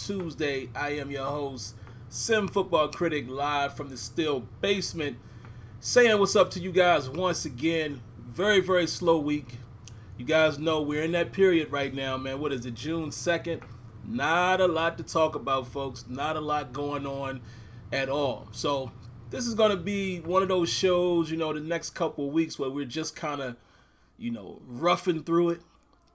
Tuesday. I am your host, SimFBallCritic, live from the Steel Basement, saying what's up to you guys once again. Very, very slow week. You guys know we're in that period right now, man. What is it, June 2nd? Not a lot to talk about, folks. Not a lot going on at all. So this is going to be one of those shows, the next couple of weeks where we're just kind of, roughing through it.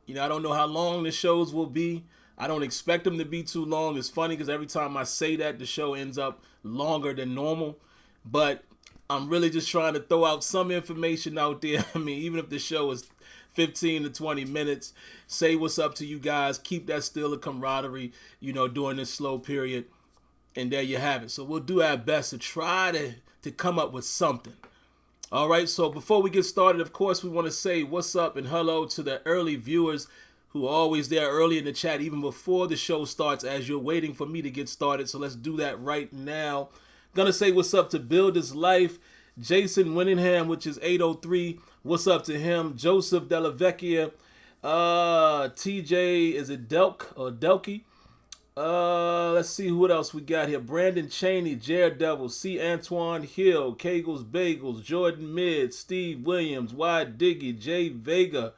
I don't know how long the shows will be. I don't expect them to be too long. It's funny because every time I say that, the show ends up longer than normal. But I'm really just trying to throw out some information out there. I mean, even if the show is 15 to 20 minutes, say what's up to you guys. Keep that Steeler camaraderie, during this slow period. And there you have it. So we'll do our best to try to come up with something. All right, so before we get started, of course, we want to say what's up and hello to the early viewers who are always there early in the chat, even before the show starts, as you're waiting for me to get started. So let's do that right now. Gonna say what's up to Builder's Life, Jason Winningham, which is 803. What's up to him? Joseph Delavecchia, TJ, is it Delk or Delky? Let's see what else we got here. Brandon Cheney, Jared Devil, C. Antoine Hill, Kegels Bagels, Jordan Mid, Steve Williams, Y. Diggy, Jay Vega,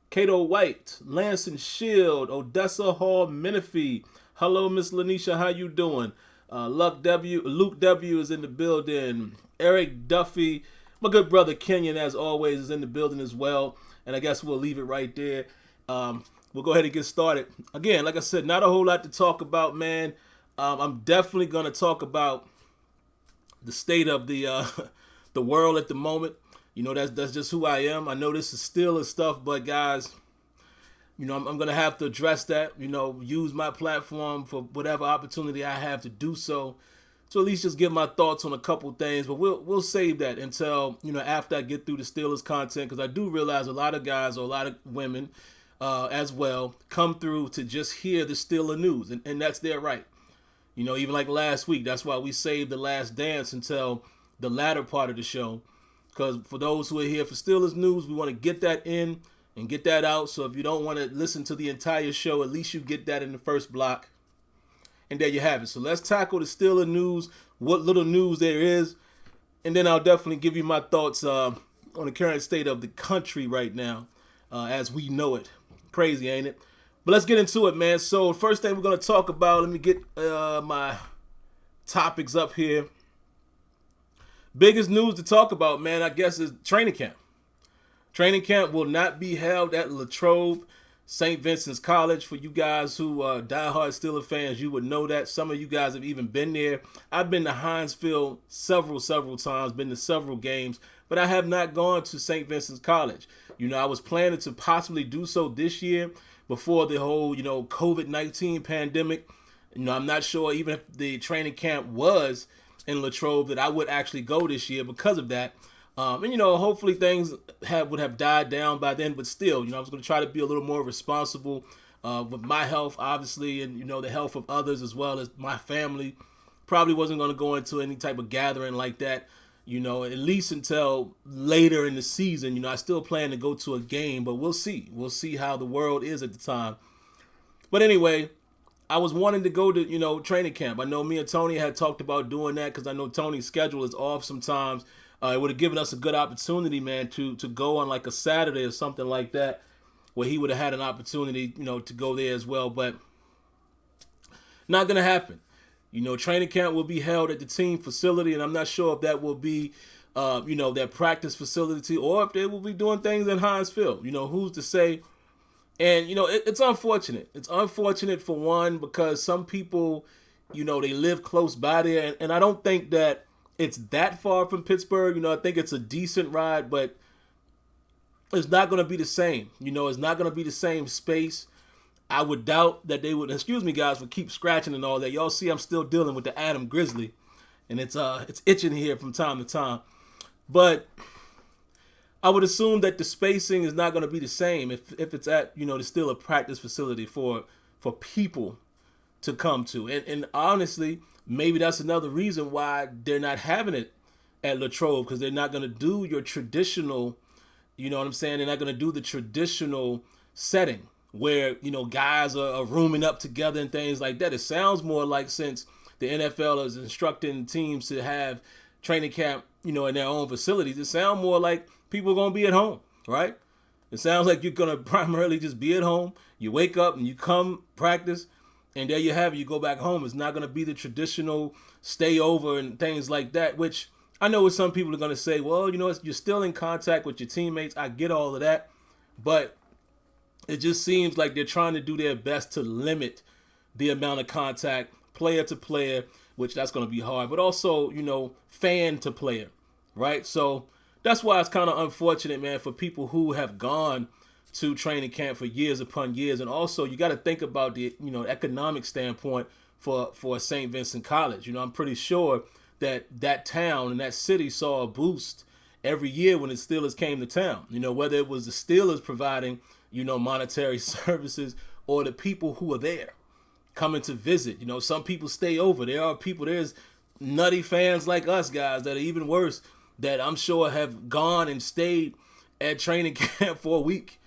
Cato White, Lansing Shield, Odessa Hall Menifee. Hello, Miss Lanisha, how you doing? Luke W is in the building. Eric Duffy, my good brother Kenyon, as always, is in the building as well. And I guess we'll leave it right there. We'll go ahead and get started. Again, like I said, not a whole lot to talk about, man. I'm definitely going to talk about the state of the world at the moment. That's just who I am. I know this is Steelers stuff, but guys, I'm going to have to address that, use my platform for whatever opportunity I have to do so. So at least just give my thoughts on a couple things, but we'll save that until, after I get through the Steelers content, because I do realize a lot of guys or a lot of women as well come through to just hear the Steeler news, and that's their right. Even like last week, that's why we saved the last dance until the latter part of the show, because for those who are here for Steelers news, we want to get that in and get that out. So if you don't want to listen to the entire show, at least you get that in the first block, and there you have it. So let's tackle the Steeler news, what little news there is, and then I'll definitely give you my thoughts on the current state of the country right now as we know it. Crazy, ain't it? But let's get into it, man. So first thing we're going to talk about, let me get my topics up here. Biggest news to talk about, man, I guess is training camp. Training camp will not be held at LaTrobe, St. Vincent's College. For you guys who are diehard Steeler fans, you would know that. Some of you guys have even been there. I've been to Heinz Field several times, been to several games, but I have not gone to St. Vincent's College. I was planning to possibly do so this year before the whole, COVID-19 pandemic. I'm not sure even if the training camp was in Latrobe that I would actually go this year because of that. And, hopefully things would have died down by then, but still, I was going to try to be a little more responsible with my health, obviously, and, the health of others as well as my family. Probably wasn't going to go into any type of gathering like that, at least until later in the season. I still plan to go to a game, but we'll see. We'll see how the world is at the time. But anyway, I was wanting to go to, training camp. I know me and Tony had talked about doing that because I know Tony's schedule is off sometimes. It would have given us a good opportunity, man, to go on like a Saturday or something like that, where he would have had an opportunity, to go there as well. But not going to happen. Training camp will be held at the team facility, and I'm not sure if that will be, their practice facility or if they will be doing things in Heinz Field. Who's to say? And, it's unfortunate. It's unfortunate for one because some people, they live close by there, and I don't think that it's that far from Pittsburgh. I think it's a decent ride, but it's not going to be the same. It's not going to be the same space. I would doubt that they would, excuse me guys for keep scratching and all that. Y'all see I'm still dealing with the Adam Grizzly, and it's itching here from time to time. But I would assume that the spacing is not going to be the same if it's at, there's still a practice facility for people to come to. And honestly, maybe that's another reason why they're not having it at LaTrobe, because they're not going to do your traditional, they're not going to do the traditional setting where, guys are rooming up together and things like that. It sounds more like, since the NFL is instructing teams to have training camp, in their own facilities, it sounds more like people are going to be at home, right? It sounds like you're going to primarily just be at home. You wake up and you come practice, and there you have it. You go back home. It's not going to be the traditional stay over and things like that, which I know what some people are going to say, well, you're still in contact with your teammates. I get all of that. But it just seems like they're trying to do their best to limit the amount of contact, player to player, which that's going to be hard, but also, fan to player, right? So that's why it's kind of unfortunate, man, for people who have gone to training camp for years upon years. And also, you got to think about the, economic standpoint for St. Vincent College. I'm pretty sure that town and that city saw a boost every year when the Steelers came to town. Whether it was the Steelers providing, monetary services, or the people who are there coming to visit. Some people stay over. There's nutty fans like us guys that are even worse, that I'm sure have gone and stayed at training camp for a week.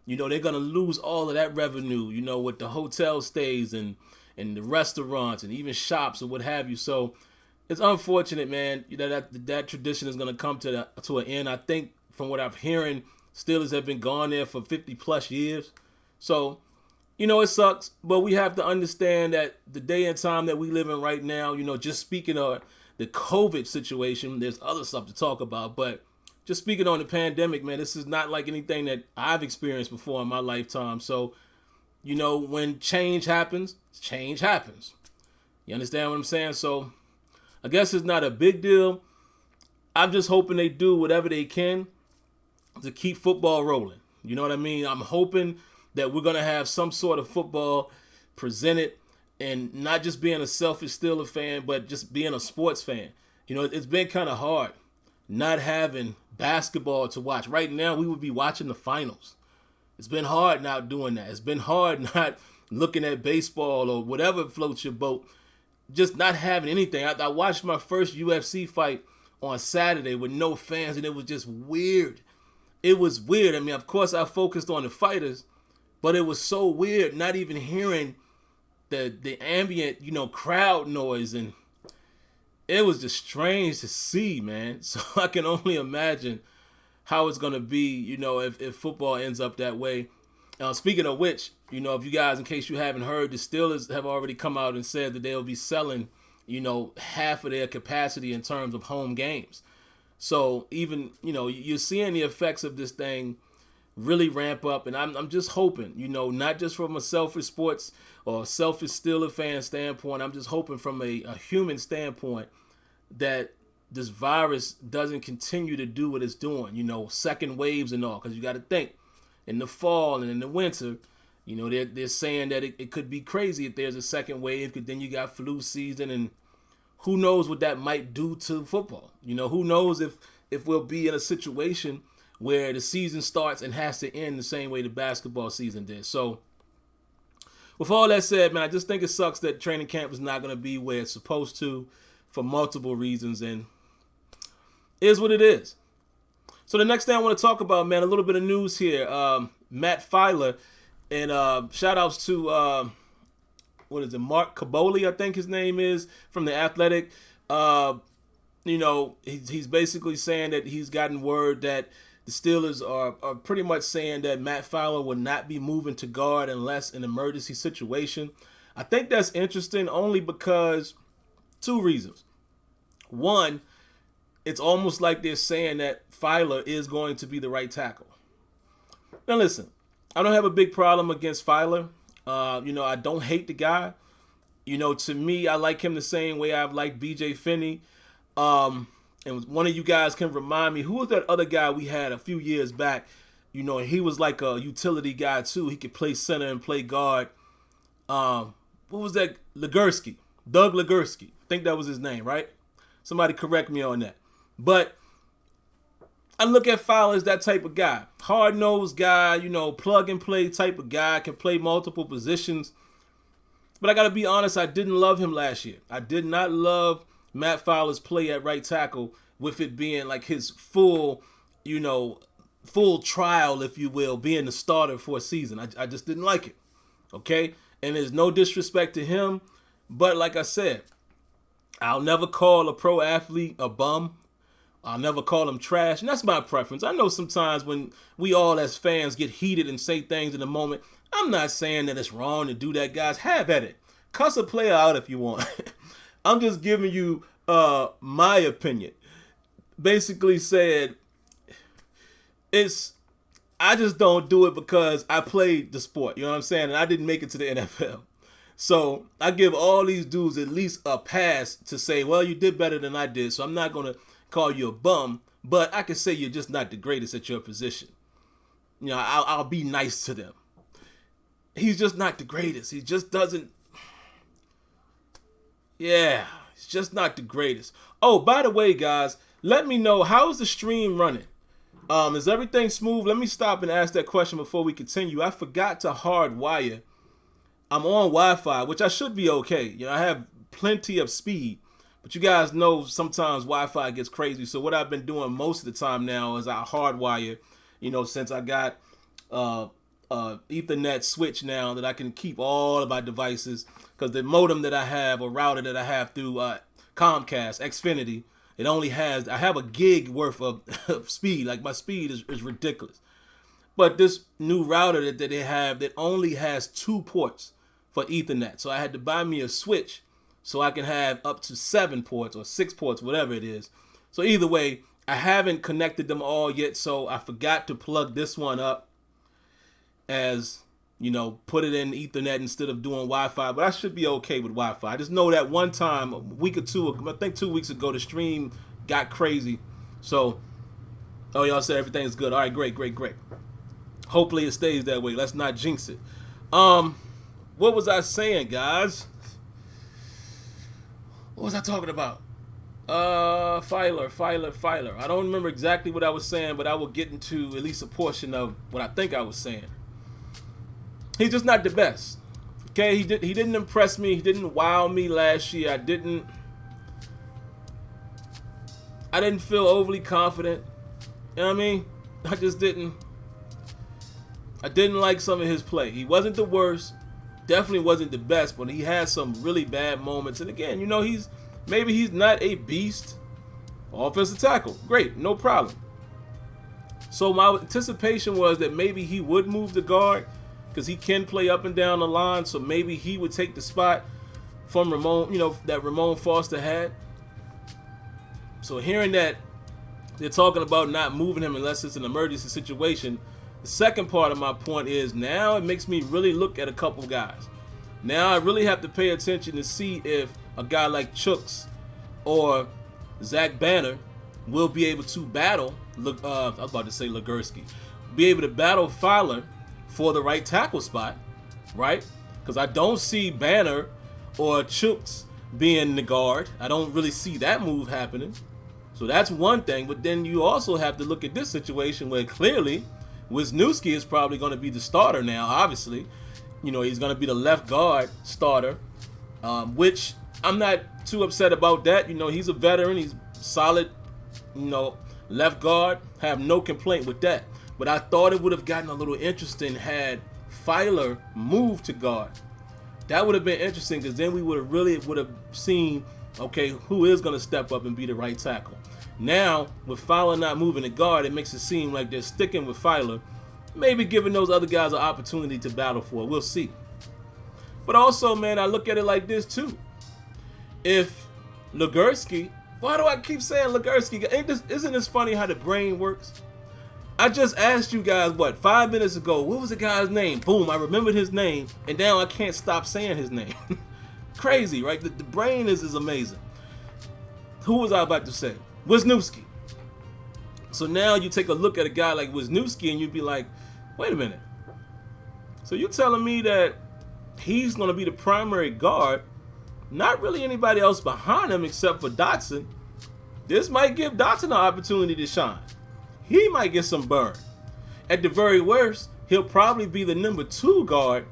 They're going to lose all of that revenue, with the hotel stays and the restaurants and even shops or what have you. So it's unfortunate, man, that tradition is going to come to an end. I think from what I'm hearing, Steelers have been gone there for 50 plus years. So, it sucks, but we have to understand that the day and time that we live in right now, just speaking of the COVID situation, there's other stuff to talk about, but just speaking on the pandemic, man, this is not like anything that I've experienced before in my lifetime. So, when change happens, change happens. You understand what I'm saying? So I guess it's not a big deal. I'm just hoping they do whatever they can to keep football rolling. You know what I mean? I'm hoping that we're going to have some sort of football presented, and not just being a selfish Steelers fan, but just being a sports fan. It's been kind of hard not having basketball to watch. Right now, we would be watching the finals. It's been hard not doing that. It's been hard not looking at baseball or whatever floats your boat. Just not having anything. I watched my first UFC fight on Saturday with no fans, and it was just weird. It was weird. I mean, of course, I focused on the fighters, but it was so weird not even hearing the ambient, crowd noise, and it was just strange to see, man. So I can only imagine how it's going to be, if football ends up that way. Speaking of which, if you guys, in case you haven't heard, the Steelers have already come out and said that they'll be selling, half of their capacity in terms of home games. So even, you're seeing the effects of this thing really ramp up. And I'm just hoping, not just from a selfish sports or selfish Steelers fan standpoint, I'm just hoping from a human standpoint that this virus doesn't continue to do what it's doing, second waves and all. Because you got to think, in the fall and in the winter, they're saying that it could be crazy if there's a second wave, because then you got flu season, and who knows what that might do to football. Who knows if we'll be in a situation where the season starts and has to end the same way the basketball season did. So with all that said, man, I just think it sucks that training camp is not going to be where it's supposed to for multiple reasons, and it is what it is. So the next thing I want to talk about, man, a little bit of news here. Matt Feiler, and shout outs to, Mark Caboli, I think his name is, from The Athletic. He's basically saying that he's gotten word that the Steelers are pretty much saying that Matt Feiler will not be moving to guard unless an emergency situation. I think that's interesting only because two reasons. One, it's almost like they're saying that Feiler is going to be the right tackle. Now listen, I don't have a big problem against Feiler. I don't hate the guy. To me, I like him the same way I've liked BJ Finney. And one of you guys can remind me, who was that other guy we had a few years back? He was like a utility guy too. He could play center and play guard. What was that? Legursky. Doug Legursky. I think that was his name, right? Somebody correct me on that. But I look at Feiler as that type of guy. Hard-nosed guy, plug-and-play type of guy, can play multiple positions. But I got to be honest, I didn't love him last year. I did not love Matt Feiler's play at right tackle, with it being like his full, full trial, if you will, being the starter for a season. I just didn't like it. Okay? And there's no disrespect to him. But like I said, I'll never call a pro athlete a bum. I'll never call him trash. And that's my preference. I know sometimes when we all as fans get heated and say things in the moment, I'm not saying that it's wrong to do that, guys. Have at it. Cuss a player out if you want. I'm just giving you my opinion. Basically said, I just don't do it because I played the sport. You know what I'm saying? And I didn't make it to the NFL. So I give all these dudes at least a pass to say, well, you did better than I did. So I'm not going to call you a bum, but I can say you're just not the greatest at your position. You know, I'll be nice to them. He's just not the greatest. He just doesn't. Yeah, he's just not the greatest. Oh, by the way, guys, let me know, how is the stream running? Is everything smooth? Let me stop and ask that question before we continue. I forgot to hardwire. I'm on Wi-Fi, which I should be okay. You know, I have plenty of speed, but you guys know sometimes Wi-Fi gets crazy. So what I've been doing most of the time now is I hardwire, you know, since I got Ethernet switch now that I can keep all of my devices, because the modem that I have, or router that I have through Comcast, Xfinity, it only has, I have a gig worth of speed. Like, my speed is ridiculous. But this new router that they have, that only has 2 ports for Ethernet. So I had to buy me a switch so I can have up to 7 ports or 6 ports, whatever it is. So either way, I haven't connected them all yet, so I forgot to plug this one up as, you know, put it in Ethernet instead of doing Wi-Fi. But I should be okay with Wi-Fi. I just know that one time, a week or two, I think 2 weeks ago, the stream got crazy. So, oh, y'all said everything's good. All right, great. Hopefully it stays that way. Let's not jinx it. What was I saying, guys? What was I talking about? Feiler. I don't remember exactly what I was saying, but I will get into at least a portion of what I think I was saying. He's just not the best. Okay, he didn't impress me. He didn't wow me last year. I didn't feel overly confident. You know what I mean? I just didn't. I didn't like some of his play. He wasn't the worst. Definitely wasn't the best, but he had some really bad moments. And again, you know, maybe he's not a beast. Offensive tackle. Great, no problem. So my anticipation was that maybe he would move the guard, because he can play up and down the line. So maybe he would take the spot from Ramon, you know, that Ramon Foster had. So hearing that they're talking about not moving him unless it's an emergency situation, the second part of my point is, now it makes me really look at a couple guys. Now I really have to pay attention to see if a guy like Chooks or Zach Banner will be able to battle, I was about to say Legursky, be able to battle Feiler for the right tackle spot, right? Because I don't see Banner or Chooks being the guard. I don't really see that move happening. So that's one thing. But then you also have to look at this situation where clearly Wisniewski is probably going to be the starter now, obviously. You know, he's going to be the left guard starter, which I'm not too upset about that. You know, he's a veteran. He's solid, you know, left guard. Have no complaint with that. But I thought it would have gotten a little interesting had Feiler moved to guard. That would have been interesting, because then we would have seen, okay, who is going to step up and be the right tackle. Now, with Feiler not moving to guard, it makes it seem like they're sticking with Feiler, maybe giving those other guys an opportunity to battle for it. We'll see. But also, man, I look at it like this too. If Legursky, why do I keep saying Legursky? Isn't this funny how the brain works? I just asked you guys, 5 minutes ago, what was the guy's name? Boom, I remembered his name, and now I can't stop saying his name. Crazy, right? The brain is amazing. Who was I about to say? Wisniewski. So now you take a look at a guy like Wisniewski and you'd be like, wait a minute. So you're telling me that he's going to be the primary guard, not really anybody else behind him except for Dotson. This might give Dotson an opportunity to shine. He might get some burn. At the very worst, he'll probably be the number 2 guard,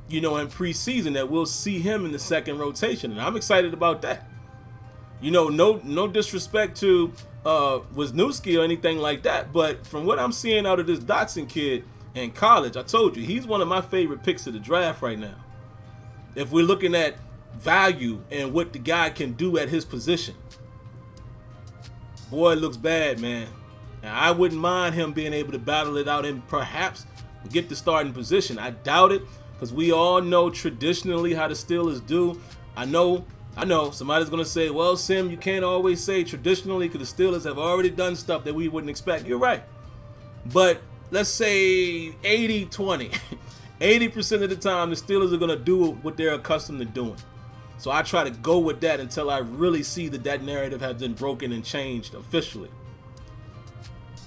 you know, in preseason, that we'll see him in the second rotation. And I'm excited about that. You know, no disrespect to Wisniewski or anything like that. But from what I'm seeing out of this Dotson kid in college, I told you, he's one of my favorite picks of the draft right now. If we're looking at value and what the guy can do at his position. Boy, it looks bad, man. Now, I wouldn't mind him being able to battle it out and perhaps get the starting position. I doubt it, because we all know traditionally how the Steelers do. I know somebody's going to say, well, Sim, you can't always say traditionally, because the Steelers have already done stuff that we wouldn't expect. You're right. But let's say 80-20. 80% of the time, the Steelers are going to do what they're accustomed to doing. So I try to go with that until I really see that narrative has been broken and changed officially.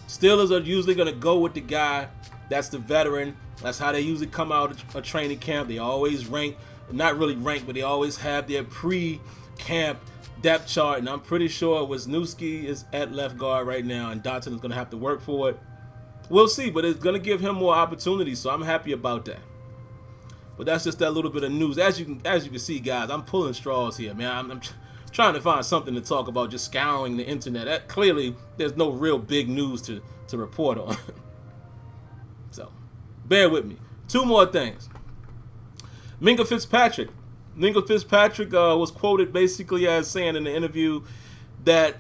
Steelers are usually going to go with the guy that's the veteran. That's how they usually come out of a training camp. They always rank, not really rank, but they always have their pre-camp depth chart. And I'm pretty sure Wisniewski is at left guard right now, and Dotson is going to have to work for it. We'll see, but it's going to give him more opportunities, so I'm happy about that. But that's just that little bit of news. As you can see, guys, I'm pulling straws here, man. I'm trying to find something to talk about, just scouring the internet. Clearly, there's no real big news to report on. So, bear with me. Two more things. Minkah Fitzpatrick. Minkah Fitzpatrick was quoted basically as saying in the interview that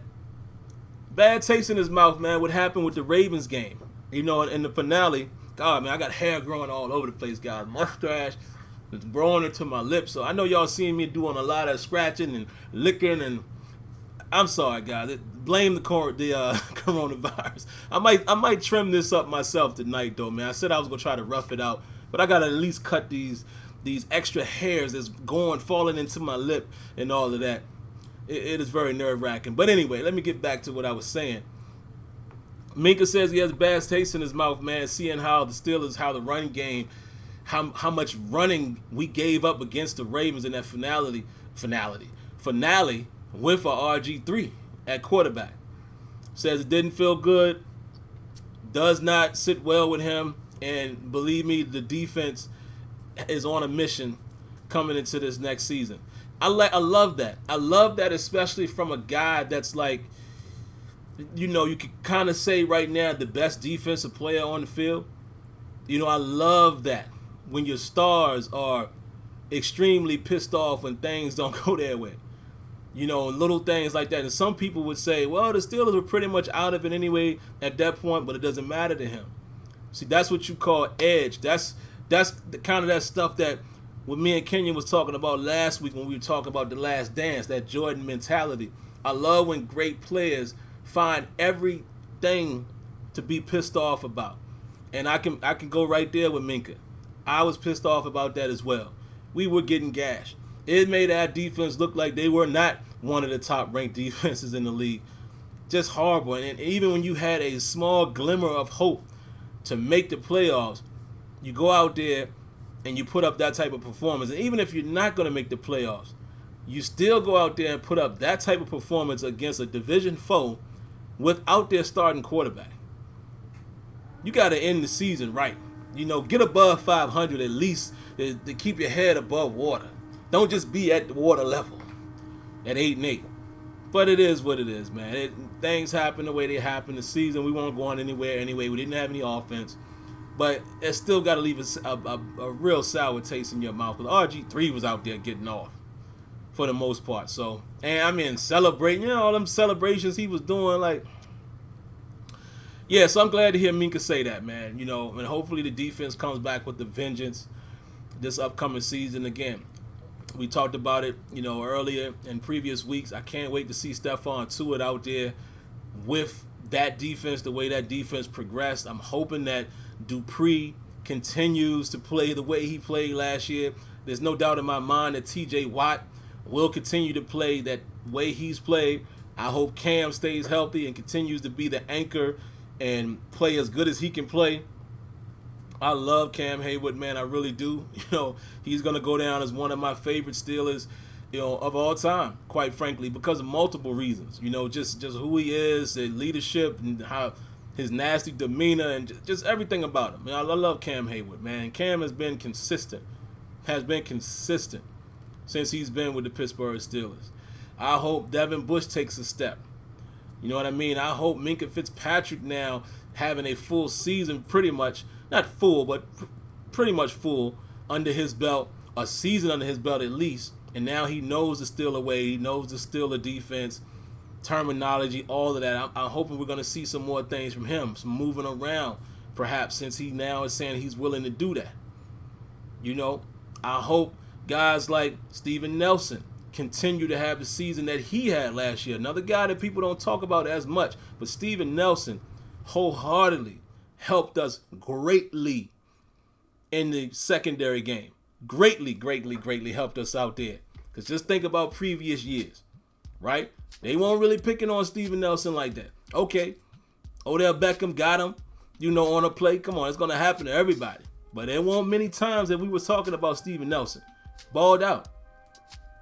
bad taste in his mouth, man, what happened with the Ravens game. You know, in the finale, God, man, I got hair growing all over the place, guys. Mustache is growing into my lips. So I know y'all seen me doing a lot of scratching and licking, and I'm sorry, guys. Blame the coronavirus. I might trim this up myself tonight, though, man. I said I was gonna try to rough it out, but I gotta at least cut these extra hairs that's falling into my lip and all of that. It is very nerve-wracking. But anyway, let me get back to what I was saying. Minkah says he has a bad taste in his mouth, man, seeing how the Steelers, how the run game, how much running we gave up against the Ravens in that finale with our RG3 at quarterback. Says it didn't feel good, does not sit well with him, and believe me, the defense is on a mission coming into this next season. I love that. I love that, especially from a guy that's like, you know, you could kind of say right now the best defensive player on the field. You know, I love that when your stars are extremely pissed off when things don't go their way. You know, little things like that. And some people would say, well, the Steelers were pretty much out of it anyway at that point, but it doesn't matter to him. See, that's what you call edge. That's the kind of that stuff that what me and Kenyon was talking about last week when we were talking about The Last Dance, that Jordan mentality. I love when great players find everything to be pissed off about. And I can go right there with Minkah. I was pissed off about that as well. We were getting gashed. It made our defense look like they were not one of the top-ranked defenses in the league. Just horrible. And even when you had a small glimmer of hope to make the playoffs, you go out there and you put up that type of performance. And even if you're not going to make the playoffs, you still go out there and put up that type of performance against a division foe without their starting quarterback. You got to end the season right. You know, get above 500 at least to keep your head above water. Don't just be at the water level at 8-8. But it is what it is, man. Things happen the way they happen. The season, we weren't going anywhere anyway. We didn't have any offense. But it still got to leave a real sour taste in your mouth. Because RG3 was out there getting off for the most part. So, and I mean, celebrating, you know, all them celebrations he was doing, like, yeah, so I'm glad to hear Minkah say that, man. You know, and hopefully the defense comes back with the vengeance this upcoming season again. We talked about it, you know, earlier in previous weeks. I can't wait to see Stephon Tuitt out there with that defense, the way that defense progressed. I'm hoping that Dupree continues to play the way he played last year. There's no doubt in my mind that TJ Watt will continue to play that way he's played. I hope Cam stays healthy and continues to be the anchor and play as good as he can play. I love Cam Hayward, man. I really do. You know, he's going to go down as one of my favorite Steelers, you know, of all time, quite frankly, because of multiple reasons. You know, just who he is, the leadership, and how his nasty demeanor, and just everything about him. I mean, I love Cam Hayward, man. Cam has been consistent since he's been with the Pittsburgh Steelers. I hope Devin Bush takes a step. You know what I mean? I hope Minkah Fitzpatrick now having a full season, pretty much, not full, but pretty much full under his belt, a season under his belt at least. And now he knows the Steeler way, he knows the Steeler defense, terminology, all of that. I'm hoping we're going to see some more things from him, some moving around, perhaps, since he now is saying he's willing to do that. You know, I hope guys like Steven Nelson continue to have the season that he had last year. Another guy that people don't talk about as much, but Steven Nelson wholeheartedly helped us greatly in the secondary game. Greatly helped us out there. Because just think about previous years, right? They weren't really picking on Steven Nelson like that. Okay, Odell Beckham got him, on a play. Come on, it's going to happen to everybody. But there weren't many times that we was talking about Steven Nelson. Balled out.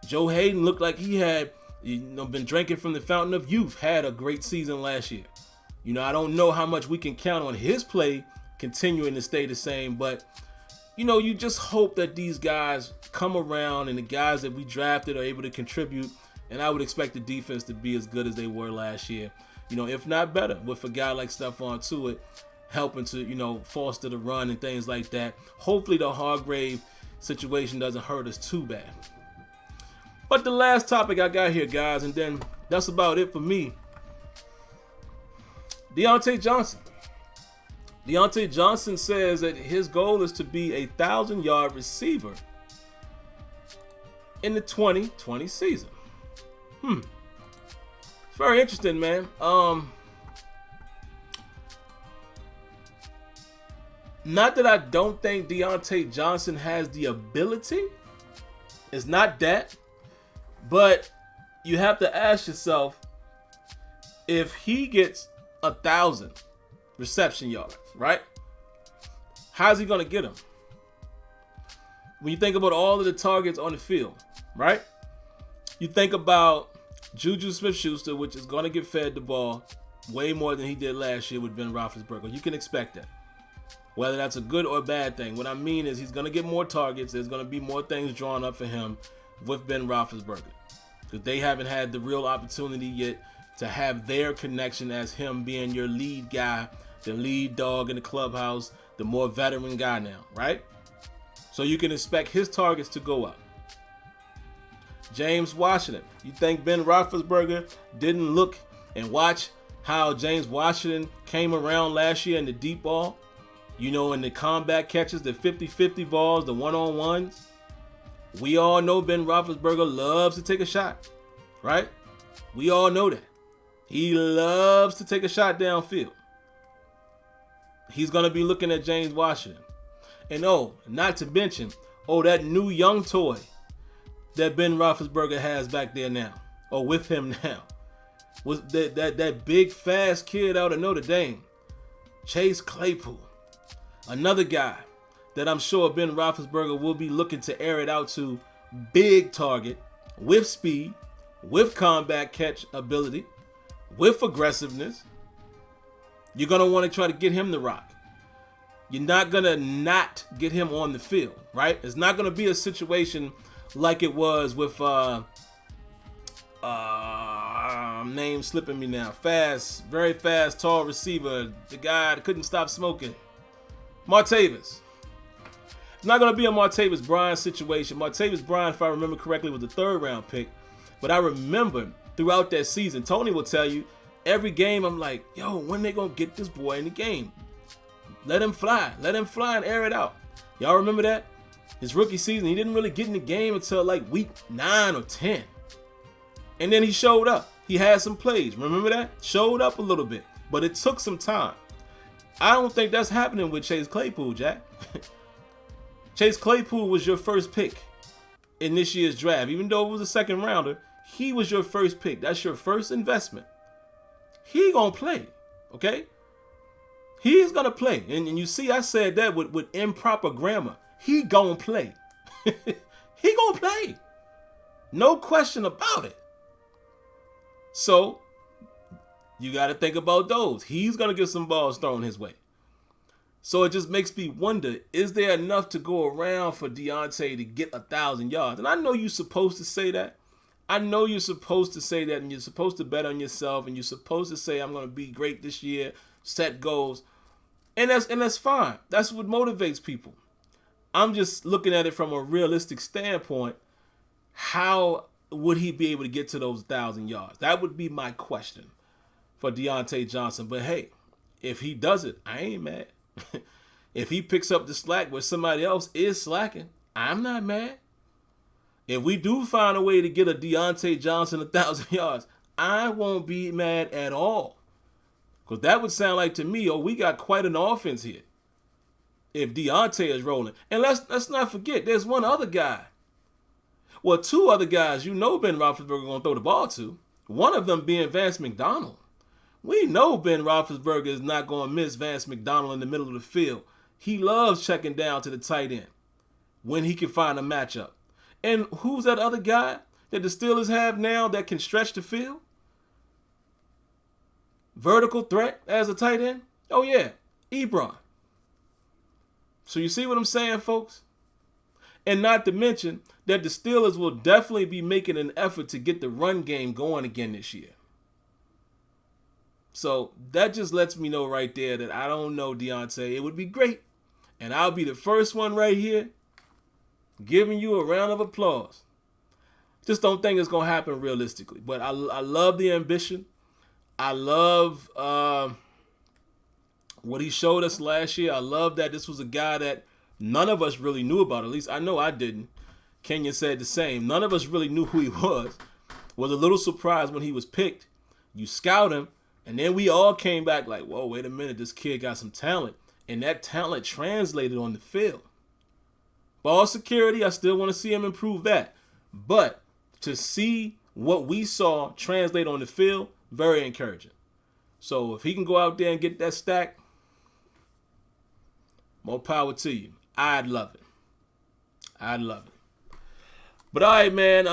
Joe Hayden looked like he had been drinking from the fountain of youth. Had a great season last year. I don't know how much we can count on his play continuing to stay the same, but you just hope that these guys come around and the guys that we drafted are able to contribute, and I would expect the defense to be as good as they were last year, if not better, with a guy like Stephon Tuitt helping to, foster the run and things like that. Hopefully the Hargrave situation doesn't hurt us too bad. But the last topic I got here, guys, and then that's about it for me. Diontae Johnson. Diontae Johnson says that his goal is to be a 1,000-yard receiver in the 2020 season. It's very interesting, man. Not that I don't think Diontae Johnson has the ability. It's not that. But you have to ask yourself, if he gets 1,000 reception yards, right? How's he going to get them? When you think about all of the targets on the field, right? You think about Juju Smith-Schuster, which is going to get fed the ball way more than he did last year with Ben Roethlisberger. You can expect that. Whether that's a good or bad thing. What I mean is he's going to get more targets. There's going to be more things drawn up for him with Ben Roethlisberger. Because they haven't had the real opportunity yet to have their connection as him being your lead guy, the lead dog in the clubhouse, the more veteran guy now, right? So you can expect his targets to go up. James Washington. You think Ben Roethlisberger didn't look and watch how James Washington came around last year in the deep ball? In the combat catches, the 50-50 balls, the one-on-ones? We all know Ben Roethlisberger loves to take a shot, right? We all know that. He loves to take a shot downfield. He's going to be looking at James Washington. And not to mention, that new young toy that Ben Roethlisberger has back there now, or with him now, was that big, fast kid out of Notre Dame, Chase Claypool. Another guy that I'm sure Ben Roethlisberger will be looking to air it out to. Big target, with speed, with combat catch ability, with aggressiveness. You're going to want to try to get him the rock. You're not going to not get him on the field, right? It's not going to be a situation like it was with, name slipping me now. Fast, very fast, tall receiver. The guy that couldn't stop smoking. Martavis. It's not going to be a Martavis Bryant situation. Martavis Bryant, if I remember correctly, was the 3rd round pick. But I remember throughout that season, Tony will tell you, every game I'm like, when they going to get this boy in the game? Let him fly. Let him fly and air it out. Y'all remember that? His rookie season, he didn't really get in the game until like week 9 or 10. And then he showed up. He had some plays. Remember that? Showed up a little bit. But it took some time. I don't think that's happening with Chase Claypool, Jack. Chase Claypool was your first pick in this year's draft. Even though it was a 2nd rounder, he was your first pick. That's your first investment. He gonna play, okay? He's gonna play. And you see, I said that with improper grammar. He gonna play. He gonna play. No question about it. So, you got to think about those. He's gonna get some balls thrown his way. So it just makes me wonder, is there enough to go around for Diontae to get 1,000 yards? And I know you're supposed to say that. I know you're supposed to say that, and you're supposed to bet on yourself, and you're supposed to say, I'm going to be great this year, set goals. And that's fine. That's what motivates people. I'm just looking at it from a realistic standpoint. How would he be able to get to those 1,000 yards? That would be my question for Diontae Johnson. But hey, if he does it, I ain't mad. If he picks up the slack where somebody else is slacking, I'm not mad. If we do find a way to get a Diontae Johnson 1,000 yards, I won't be mad at all. Because that would sound like to me, we got quite an offense here. If Diontae is rolling. And let's not forget, there's one other guy. Well, two other guys Ben Roethlisberger going to throw the ball to. One of them being Vance McDonald. We know Ben Roethlisberger is not going to miss Vance McDonald in the middle of the field. He loves checking down to the tight end when he can find a matchup. And who's that other guy that the Steelers have now that can stretch the field? Vertical threat as a tight end? Oh, yeah, Ebron. So you see what I'm saying, folks? And not to mention that the Steelers will definitely be making an effort to get the run game going again this year. So that just lets me know right there that I don't know Diontae. It would be great. And I'll be the first one right here giving you a round of applause. Just don't think it's going to happen realistically. But I love the ambition. I love what he showed us last year. I love that this was a guy that none of us really knew about. At least I know I didn't. Kenya said the same. None of us really knew who he was. Was a little surprised when he was picked. You scout him, and then we all came back like, whoa, wait a minute, this kid got some talent. And that talent translated on the field. Ball security, I still want to see him improve that. But to see what we saw translate on the field, very encouraging. So if he can go out there and get that stack, more power to you. I'd love it. I'd love it. But all right, man,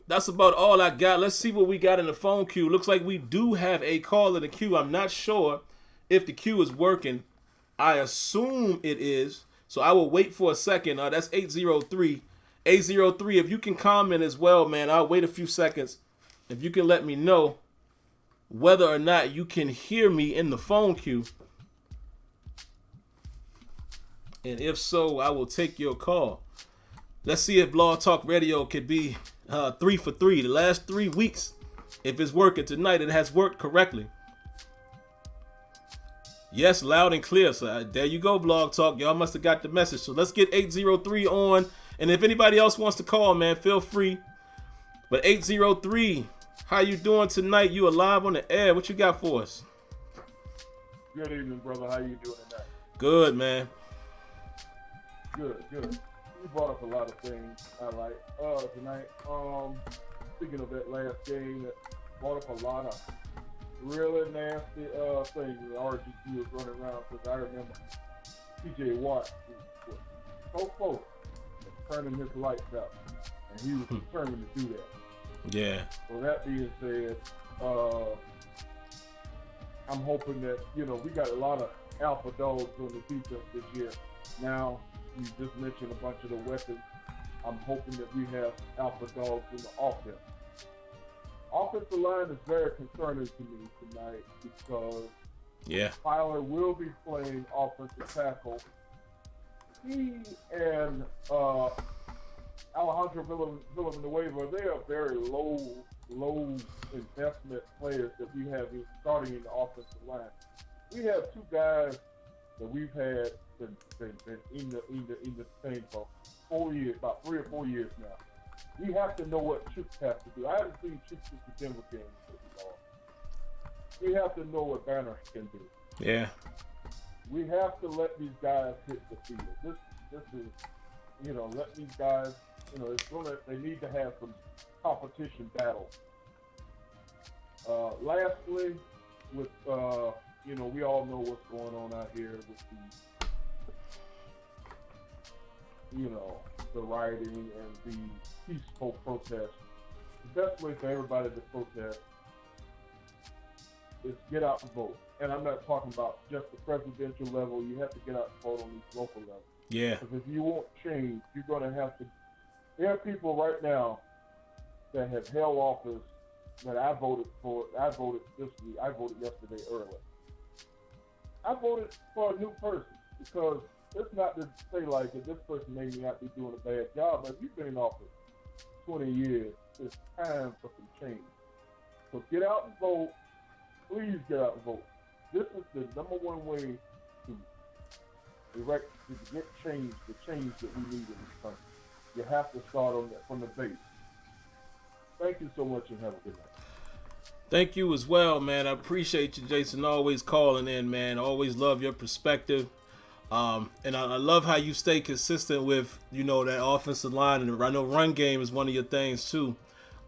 that's about all I got. Let's see what we got in the phone queue. Looks like we do have a call in the queue. I'm not sure if the queue is working. I assume it is. So I will wait for a second. That's 803. 803, if you can comment as well, man, I'll wait a few seconds. If you can let me know whether or not you can hear me in the phone queue. And if so, I will take your call. Let's see if Blog Talk Radio could be 3 for 3. The last 3 weeks, if it's working tonight, it has worked correctly. Yes, loud and clear. So there you go, Blog Talk. Y'all must have got the message. So let's get 803 on. And if anybody else wants to call, man, feel free. But 803, how you doing tonight? You are live on the air. What you got for us? Good evening, brother. How you doing tonight? Good, man. Good. You brought up a lot of things I like tonight. Speaking of that last game, that brought up a lot of really nasty things that RG2 was running around, because I remember TJ Watt was so close to turning his lights out, and he was determined to do that. Yeah. So that being said, I'm hoping that, we got a lot of alpha dogs on the defense this year. Now, you just mentioned a bunch of the weapons. I'm hoping that we have alpha dogs in the offense. Offensive line is very concerning to me tonight because Feiler will be playing offensive tackle. He and Alejandro Villanueva, they are very low investment players that we have starting in the offensive line. We have two guys that we've had been in the same for 4 years, about 3 or 4 years now. We have to know what Chooks has to do. I haven't seen Chooks since the Denver game. We have to know what Banner can do. Yeah. We have to let these guys hit the field. This is, let these guys, they need to have some competition battles. Lastly, with, we all know what's going on out here with the rioting and the peaceful protest. The best way for everybody to protest is get out and vote. And I'm not talking about just the presidential level. You have to get out and vote on these local levels. Yeah. Because if you want change, you're going to have to. There are people right now that have held office that I voted for. I voted this week. I voted yesterday early. I voted for a new person because it's not to say like that this person may not be doing a bad job, but if you've been in office 20 years, it's time for some change. So get out and vote. Please get out and vote. This is the number one way to get change, the change that we need in this country. You have to start on that from the base. Thank you so much and have a good night. Thank you as well, man. I appreciate you, Jason, always calling in, man. Always love your perspective. And I love how you stay consistent with, that offensive line. And I know run game is one of your things, too.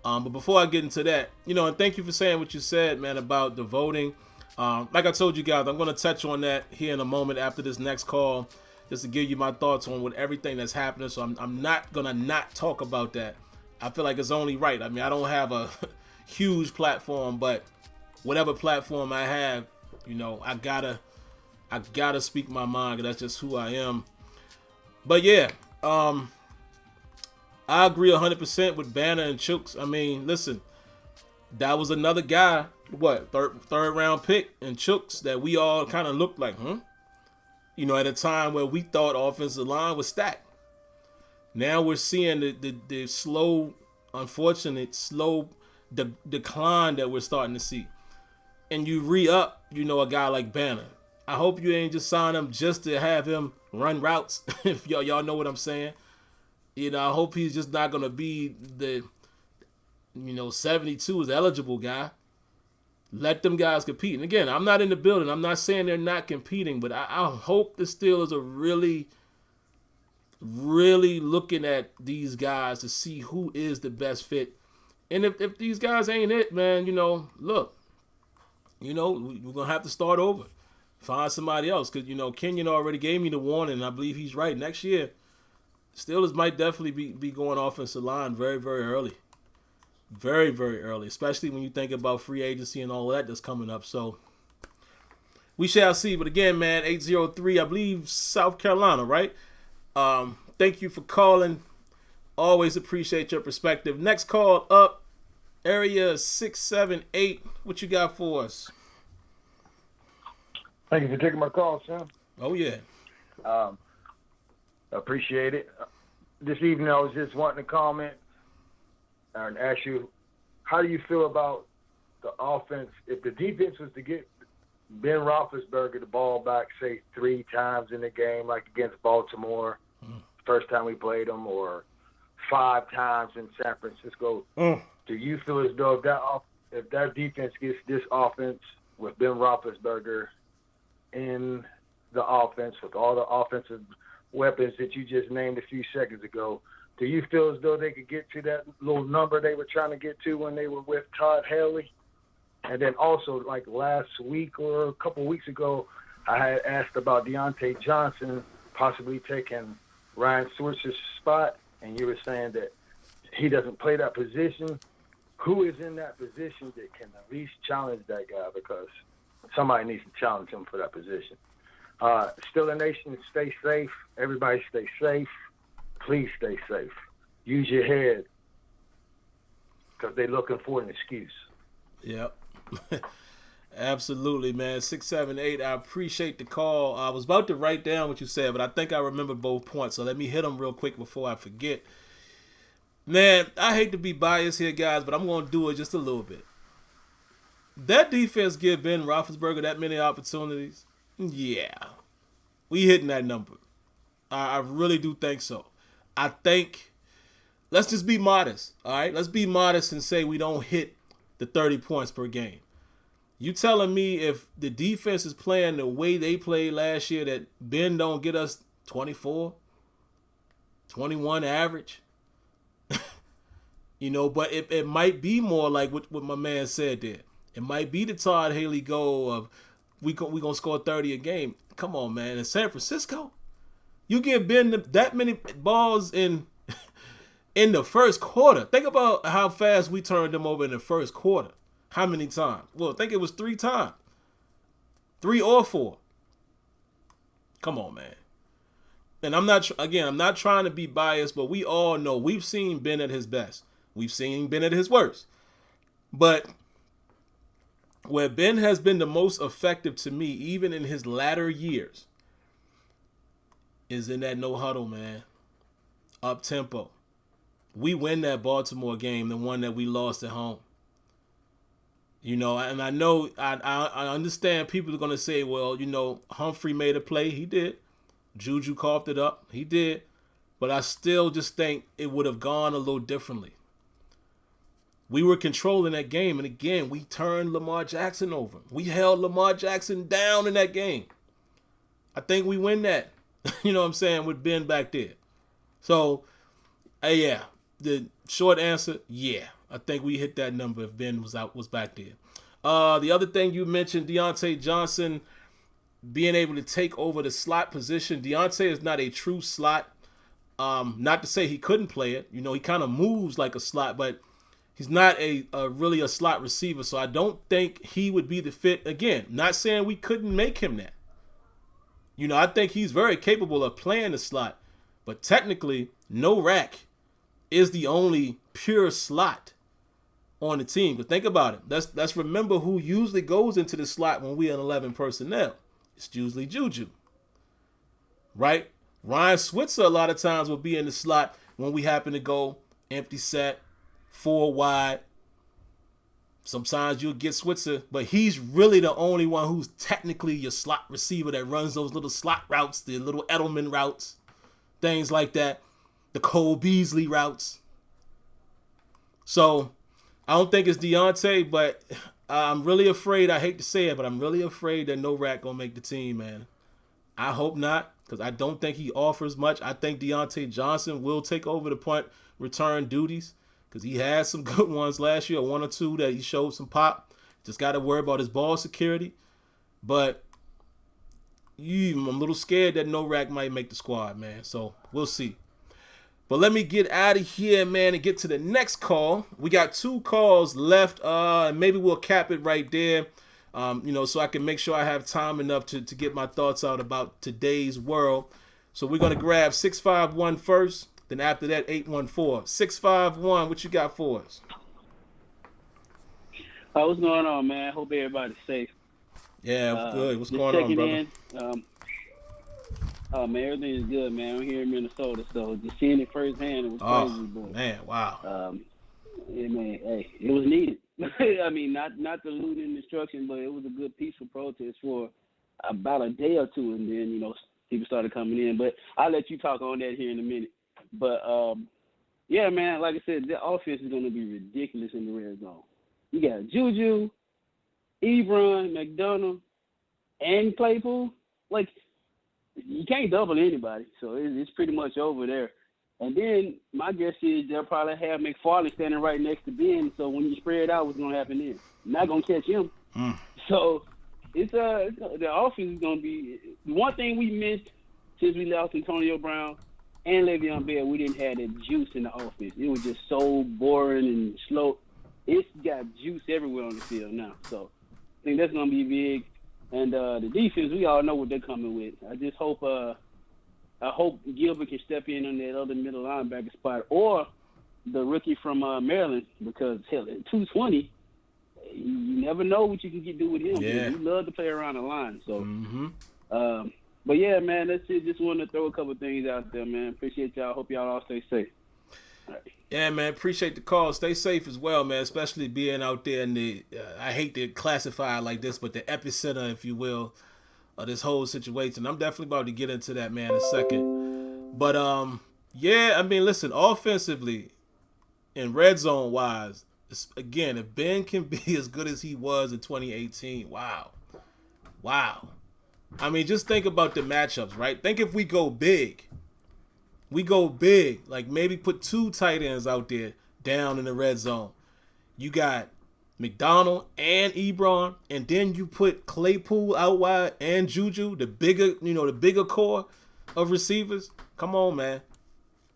But before I get into that, and thank you for saying what you said, man, about the voting. Like I told you guys, I'm going to touch on that here in a moment after this next call, just to give you my thoughts on everything that's happening. So I'm not going to not talk about that. I feel like it's only right. I mean, I don't have a huge platform, but whatever platform I have, I gotta speak my mind, because that's just who I am. But yeah, I agree 100% with Banner and Chooks. I mean, listen, that was another guy, third round pick in Chooks that we all kind of looked like, at a time where we thought offensive line was stacked. Now we're seeing the slow, unfortunate, decline that we're starting to see. And you re-up, a guy like Banner. I hope you ain't just sign him just to have him run routes, if y'all know what I'm saying. I hope he's just not going to be the, 72 is eligible guy. Let them guys compete. And again, I'm not in the building. I'm not saying they're not competing, but I hope the Steelers are really looking at these guys to see who is the best fit. And if these guys ain't it, man, look, we're going to have to start over. Find somebody else. Because, Kenyon already gave me the warning, and I believe he's right. Next year, Steelers might definitely be going offensive line very, very early. Very, very early, especially when you think about free agency and all that that's coming up. So we shall see. But again, man, 803, I believe South Carolina, right? Thank you for calling. Always appreciate your perspective. Next call up, area 678. What you got for us? Thank you for taking my call, Sam. Oh, yeah. Appreciate it. This evening I was just wanting to comment and ask you, how do you feel about the offense? If the defense was to get Ben Roethlisberger the ball back, say, 3 times in the game, like against Baltimore, first time we played them, or 5 times in San Francisco, do you feel as though if that defense gets this offense with Ben Roethlisberger in the offense, with all the offensive weapons that you just named a few seconds ago, do you feel as though they could get to that little number they were trying to get to when they were with Todd Haley? And then also, like last week or a couple of weeks ago, I had asked about Diontae Johnson possibly taking Ryan Switzer's spot, and you were saying that he doesn't play that position. Who is in that position that can at least challenge that guy? Because somebody needs to challenge him for that position. Steeler Nation, stay safe. Everybody stay safe. Please stay safe. Use your head, because they're looking for an excuse. Yep. Absolutely, man. 678, I appreciate the call. I was about to write down what you said, but I think I remember both points, so let me hit them real quick before I forget. Man, I hate to be biased here, guys, but I'm going to do it just a little bit. That defense give Ben Roethlisberger that many opportunities? Yeah. We hitting that number. I really do think so. I think, let's just be modest, all right? Let's be modest and say we don't hit the 30 points per game. You telling me if the defense is playing the way they played last year that Ben don't get us 24, 21 average? But it might be more like what my man said there. It might be the Todd Haley goal of we going to score 30 a game. Come on, man. In San Francisco, you give Ben that many balls in the first quarter. Think about how fast we turned them over in the first quarter. How many times? Well, I think it was 3 times. 3 or 4. Come on, man. And I'm not trying to be biased, but we all know we've seen Ben at his best. We've seen Ben at his worst. But where Ben has been the most effective to me, even in his latter years, is in that no huddle, man. Up tempo. We win that Baltimore game, the one that we lost at home. You know, and I know, I understand people are going to say, well, you know, Humphrey made a play. He did. Juju coughed it up. He did. But I still just think it would have gone a little differently. We were controlling that game, and again, we turned Lamar Jackson over. We held Lamar Jackson down in that game. I think we win that. You know what I'm saying, with Ben back there. So, yeah, the short answer, yeah. I think we hit that number if Ben was back there. The other thing you mentioned, Diontae Johnson being able to take over the slot position. Diontae is not a true slot. Not to say he couldn't play it. You know, he kind of moves like a slot, but he's not really a slot receiver. So I don't think he would be the fit. Again, not saying we couldn't make him that. You know, I think he's very capable of playing the slot. But technically, no rack is the only pure slot on the team. But think about it. Let's remember who usually goes into the slot when we're in 11 personnel. It's usually Juju. Right? Ryan Switzer a lot of times will be in the slot when we happen to go empty set, 4 wide. Sometimes you'll get Switzer, but he's really the only one who's technically your slot receiver that runs those little slot routes, the little Edelman routes, things like that, the Cole Beasley routes. So I don't think it's Diontae, but I'm really afraid, I hate to say it, but I'm really afraid that no rack going to make the team, man. I hope not, because I don't think he offers much. I think Diontae Johnson will take over the punt return duties, because he had some good ones last year, 1 or 2 that he showed some pop. Just got to worry about his ball security. But I'm a little scared that no rack might make the squad, man. So we'll see. But let me get out of here, man, and get to the next call. We got 2 calls left, and maybe we'll cap it right there, you know, so I can make sure I have time enough to get my thoughts out about today's world. So we're going to grab 651 first. Then after that, 814. 651, what you got for us? What's going on, man? Hope everybody's safe. Yeah, good. What's going on, brother? Man, everything is good, man. I'm here in Minnesota, so just seeing it firsthand, it was crazy, boy. Man, wow. Yeah, man, hey, it was needed. I mean, not the looting and destruction, but it was a good peaceful protest for about a day or 2, and then, you know, people started coming in. But I'll let you talk on that here in a minute. But, yeah, man, like I said, the offense is going to be ridiculous in the red zone. You got Juju, Ebron, McDonald, and Claypool. Like, you can't double anybody, so it's pretty much over there. And then my guess is they'll probably have McFarlane standing right next to Ben, so when you spread out, what's going to happen then? You're not going to catch him. So it's the offense is going to be – one thing we missed since we lost Antonio Brown and Le'Veon Bell, we didn't have that juice in the offense. It was just so boring and slow. It's got juice everywhere on the field now. So I think that's going to be big. And the defense, we all know what they're coming with. I just hope I hope Gilbert can step in on that other middle linebacker spot, or the rookie from Maryland, because hell, at 220, you never know what you can do with him. Yeah. He loves to play around the line. So, but yeah, man, that's it. Just wanted to throw a couple of things out there, man. Appreciate y'all. Hope y'all all stay safe. All right. Yeah, man, appreciate the call. Stay safe as well, man, especially being out there in the, I hate to classify it like this, but the epicenter, if you will, of this whole situation. I'm definitely about to get into that, man, in a second. But, yeah, I mean, listen, offensively and red zone wise, again, if Ben can be as good as he was in 2018, wow. I mean, just think about the matchups, right? Think if we go big. Like maybe put 2 tight ends out there down in the red zone. You got McDonald and Ebron, and then you put Claypool out wide and Juju, the bigger core of receivers. Come on, man.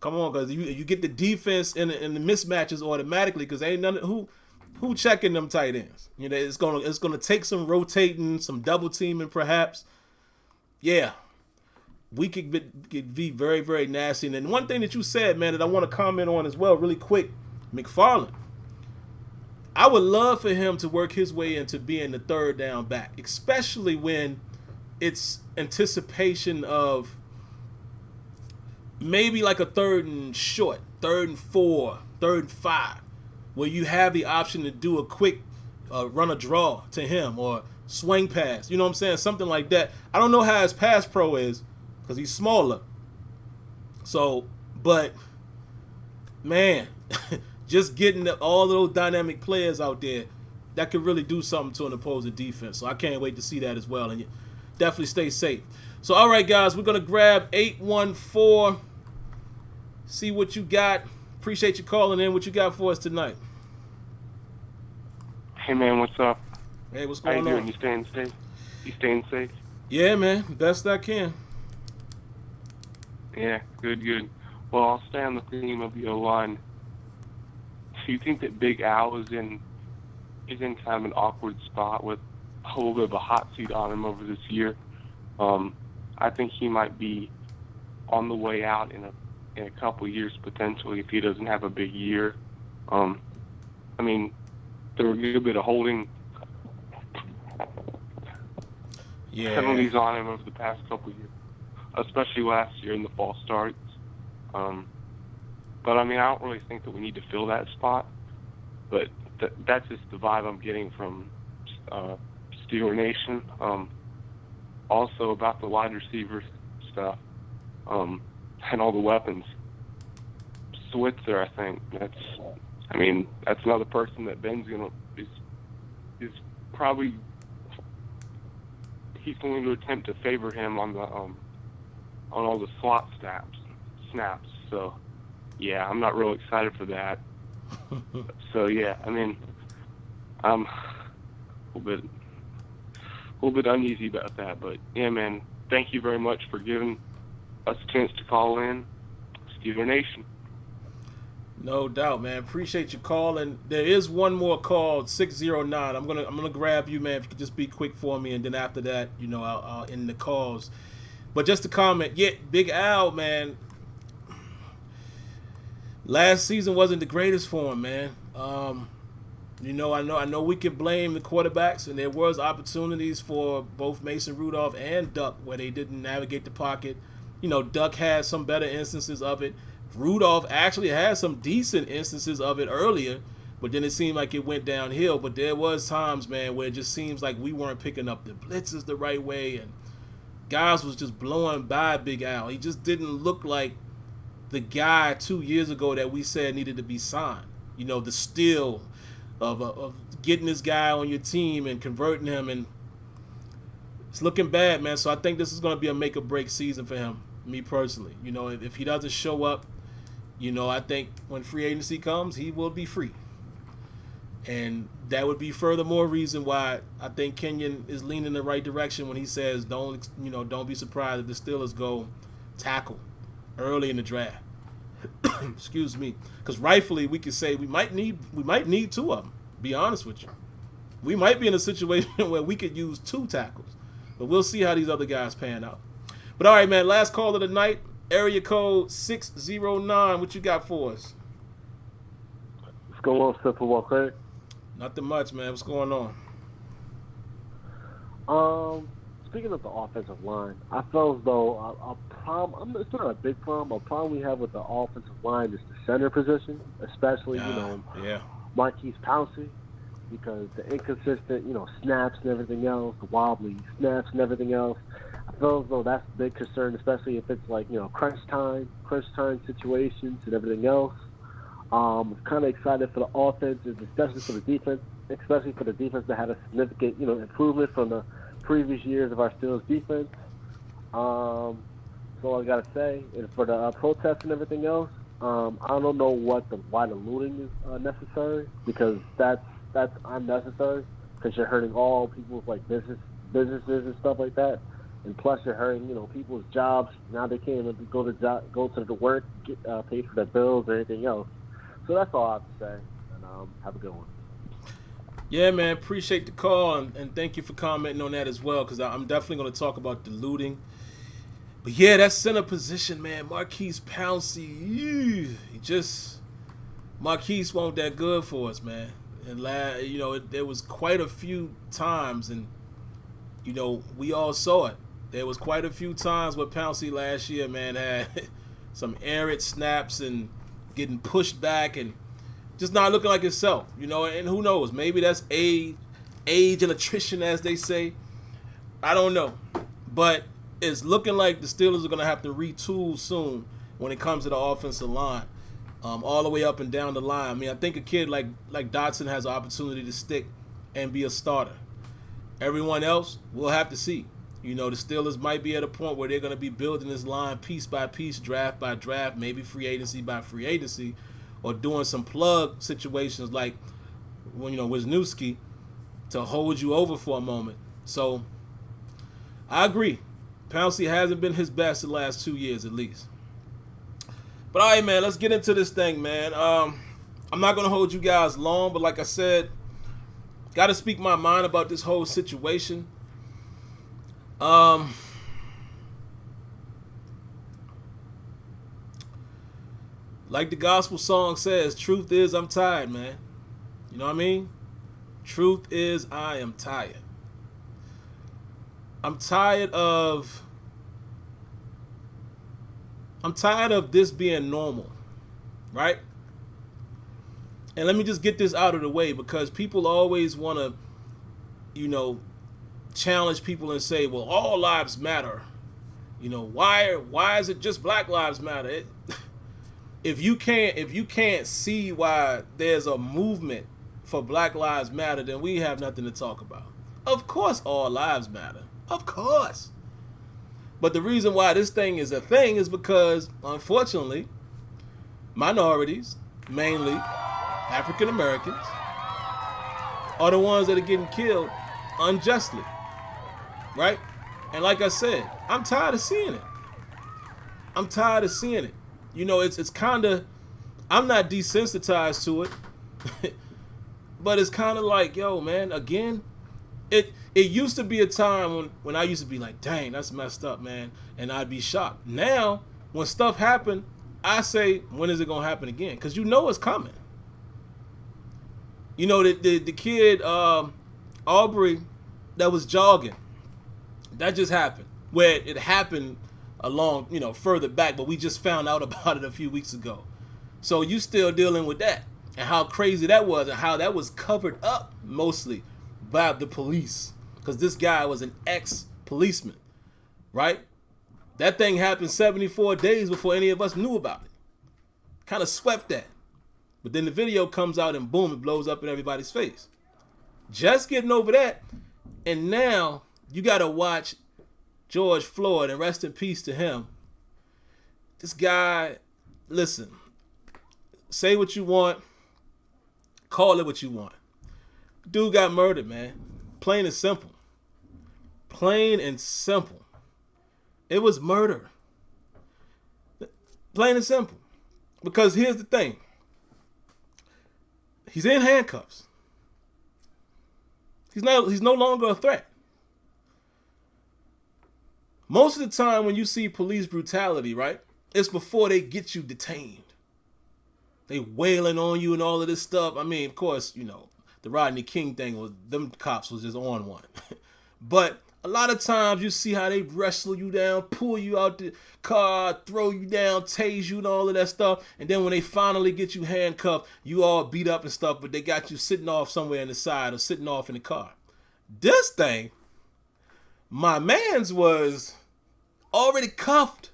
Come on, because you get the defense in the mismatches automatically, because ain't none who checking them tight ends. You know, it's gonna take some rotating, some double teaming perhaps. Yeah. We could be very, very nasty. And then one thing that you said, man, that I want to comment on as well really quick McFarland. I would love for him to work his way into being the third down back, especially when it's anticipation of maybe like a 3rd and short, 3rd and 4, 3rd and 5, where you have the option to do a quick run a draw to him or swing pass. You know what I'm saying? Something like that. I don't know how his pass pro is because he's smaller. So, but, man, just getting all of those dynamic players out there, that could really do something to an opposing defense. So I can't wait to see that as well. And definitely stay safe. So, all right, guys, we're going to grab 814. See what you got. Appreciate you calling in. What you got for us tonight? Hey, man, what's up? Hey, what's going on? How you doing? You staying safe? You staying safe? Yeah, man. Best I can. Yeah, good. Well, I'll stay on the theme of the O-line. So you think that Big Al is in kind of an awkward spot with a little bit of a hot seat on him over this year? I think he might be on the way out in a couple years potentially if he doesn't have a big year. I mean, there were a good bit of holding penalties on him over the past couple years, especially last year in the false starts. But I mean, I don't really think that we need to fill that spot. But that's just the vibe I'm getting from Steeler Nation. Also about the wide receiver stuff and all the weapons. Switzer, I think that's another person that Ben's is probably he's going to attempt to favor him on the on all the slot snaps. So yeah, I'm not real excited for that. So yeah, I mean, I'm a little bit uneasy about that, but yeah, man, thank you very much for giving us a chance to call in. Steeler Nation. No doubt, man. Appreciate you calling. There is one more call, 609. I'm gonna grab you, man. If you could just be quick for me, and then after that, I'll end the calls. But just to comment, yeah, Big Al, man. Last season wasn't the greatest for him, man. I know we can blame the quarterbacks, and there was opportunities for both Mason Rudolph and Duck where they didn't navigate the pocket. Duck had some better instances of it. Rudolph actually had some decent instances of it earlier, but then it seemed like it went downhill. But there was times, man, where it just seems like we weren't picking up the blitzes the right way, and guys was just blowing by Big Al. He just didn't look like the guy 2 years ago that we said needed to be signed. The steal of getting this guy on your team and converting him, and it's looking bad, man. So I think this is going to be a make or break season for him, me personally. If he doesn't show up, I think when free agency comes, he will be free. And that would be furthermore reason why I think Kenyon is leaning in the right direction when he says don't be surprised if the Steelers go tackle early in the draft. Excuse me, because rightfully we could say we might need two of them. Be honest with you, we might be in a situation where we could use 2 tackles, but we'll see how these other guys pan out. But all right, man, last call of the night, area code 609. What you got for us? What's going on, SimFBallCritic? Nothing much, man. What's going on? Speaking of the offensive line, I feel as though it's not a big problem. A problem we have with the offensive line is the center position, especially, Marquise Pouncey, because the inconsistent, snaps and everything else, the wobbly snaps and everything else. I feel as though that's a big concern, especially if it's like, crunch time situations and everything else. I'm kind of excited for the offense, especially for the defense that had a significant, improvement from the previous years of our Steelers defense. So I gotta say, and for the protests and everything else, I don't know why the looting is necessary, because that's unnecessary, because you're hurting all people's like businesses and stuff like that, and plus you're hurting people's jobs. Now they can't even go to the work, get paid for their bills or anything else. So that's all I have to say, and have a good one. Yeah, man, appreciate the call, and thank you for commenting on that as well, because I'm definitely going to talk about the looting. But yeah, that center position, man, Marquise Pouncey, he just Marquise won't that good for us, man. And there was quite a few times, and we all saw it. There was quite a few times where Pouncey last year, man, had some errant snaps and getting pushed back and just not looking like himself, and who knows, maybe that's age and attrition, as they say. I don't know. But it's looking like the Steelers are going to have to retool soon when it comes to the offensive line, all the way up and down the line. I mean, I think a kid like Dotson has an opportunity to stick and be a starter. Everyone else, we'll have to see. The Steelers might be at a point where they're going to be building this line piece by piece, draft by draft, maybe free agency by free agency, or doing some plug situations like Wisniewski to hold you over for a moment. So I agree. Pouncey hasn't been his best the last 2 years at least. But all right, man, let's get into this thing, man. I'm not going to hold you guys long, but like I said, got to speak my mind about this whole situation. Like the gospel song says, truth is I'm tired, man. You know what I mean? Truth is I am tired. I'm tired of this being normal, right? And let me just get this out of the way, because people always want to, challenge people and say, well, all lives matter. Why is it just Black Lives Matter? If you can't see why there's a movement for Black Lives Matter, then we have nothing to talk about. Of course all lives matter. Of course. But the reason why this thing is a thing is because, unfortunately, minorities, mainly African Americans, are the ones that are getting killed unjustly. Right? And like I said, I'm tired of seeing it. I'm tired of seeing it. It's kind of, I'm not desensitized to it, but it's kind of like, yo, man, again, it used to be a time when I used to be like, dang, that's messed up, man, and I'd be shocked. Now, when stuff happen, I say, when is it going to happen again? Because it's coming. The kid, Aubrey, that was jogging, that just happened, where it happened along, further back, but we just found out about it a few weeks ago. So you still dealing with that, and how crazy that was, and how that was covered up mostly by the police, because this guy was an ex-policeman, right? That thing happened 74 days before any of us knew about it. Kind of swept that. But then the video comes out and boom, it blows up in everybody's face. Just getting over that, and now you got to watch George Floyd, and rest in peace to him. This guy, listen, say what you want, call it what you want. Dude got murdered, man. Plain and simple. Plain and simple. It was murder. Plain and simple. Because here's the thing. He's in handcuffs. He's no longer a threat. Most of the time when you see police brutality, right, it's before they get you detained. They wailing on you and all of this stuff. I mean, of course, the Rodney King thing was, them cops was just on one. But a lot of times you see how they wrestle you down, pull you out the car, throw you down, tase you and all of that stuff. And then when they finally get you handcuffed, you all beat up and stuff, but they got you sitting off somewhere in the side or sitting off in the car. This thing, my man's was already cuffed.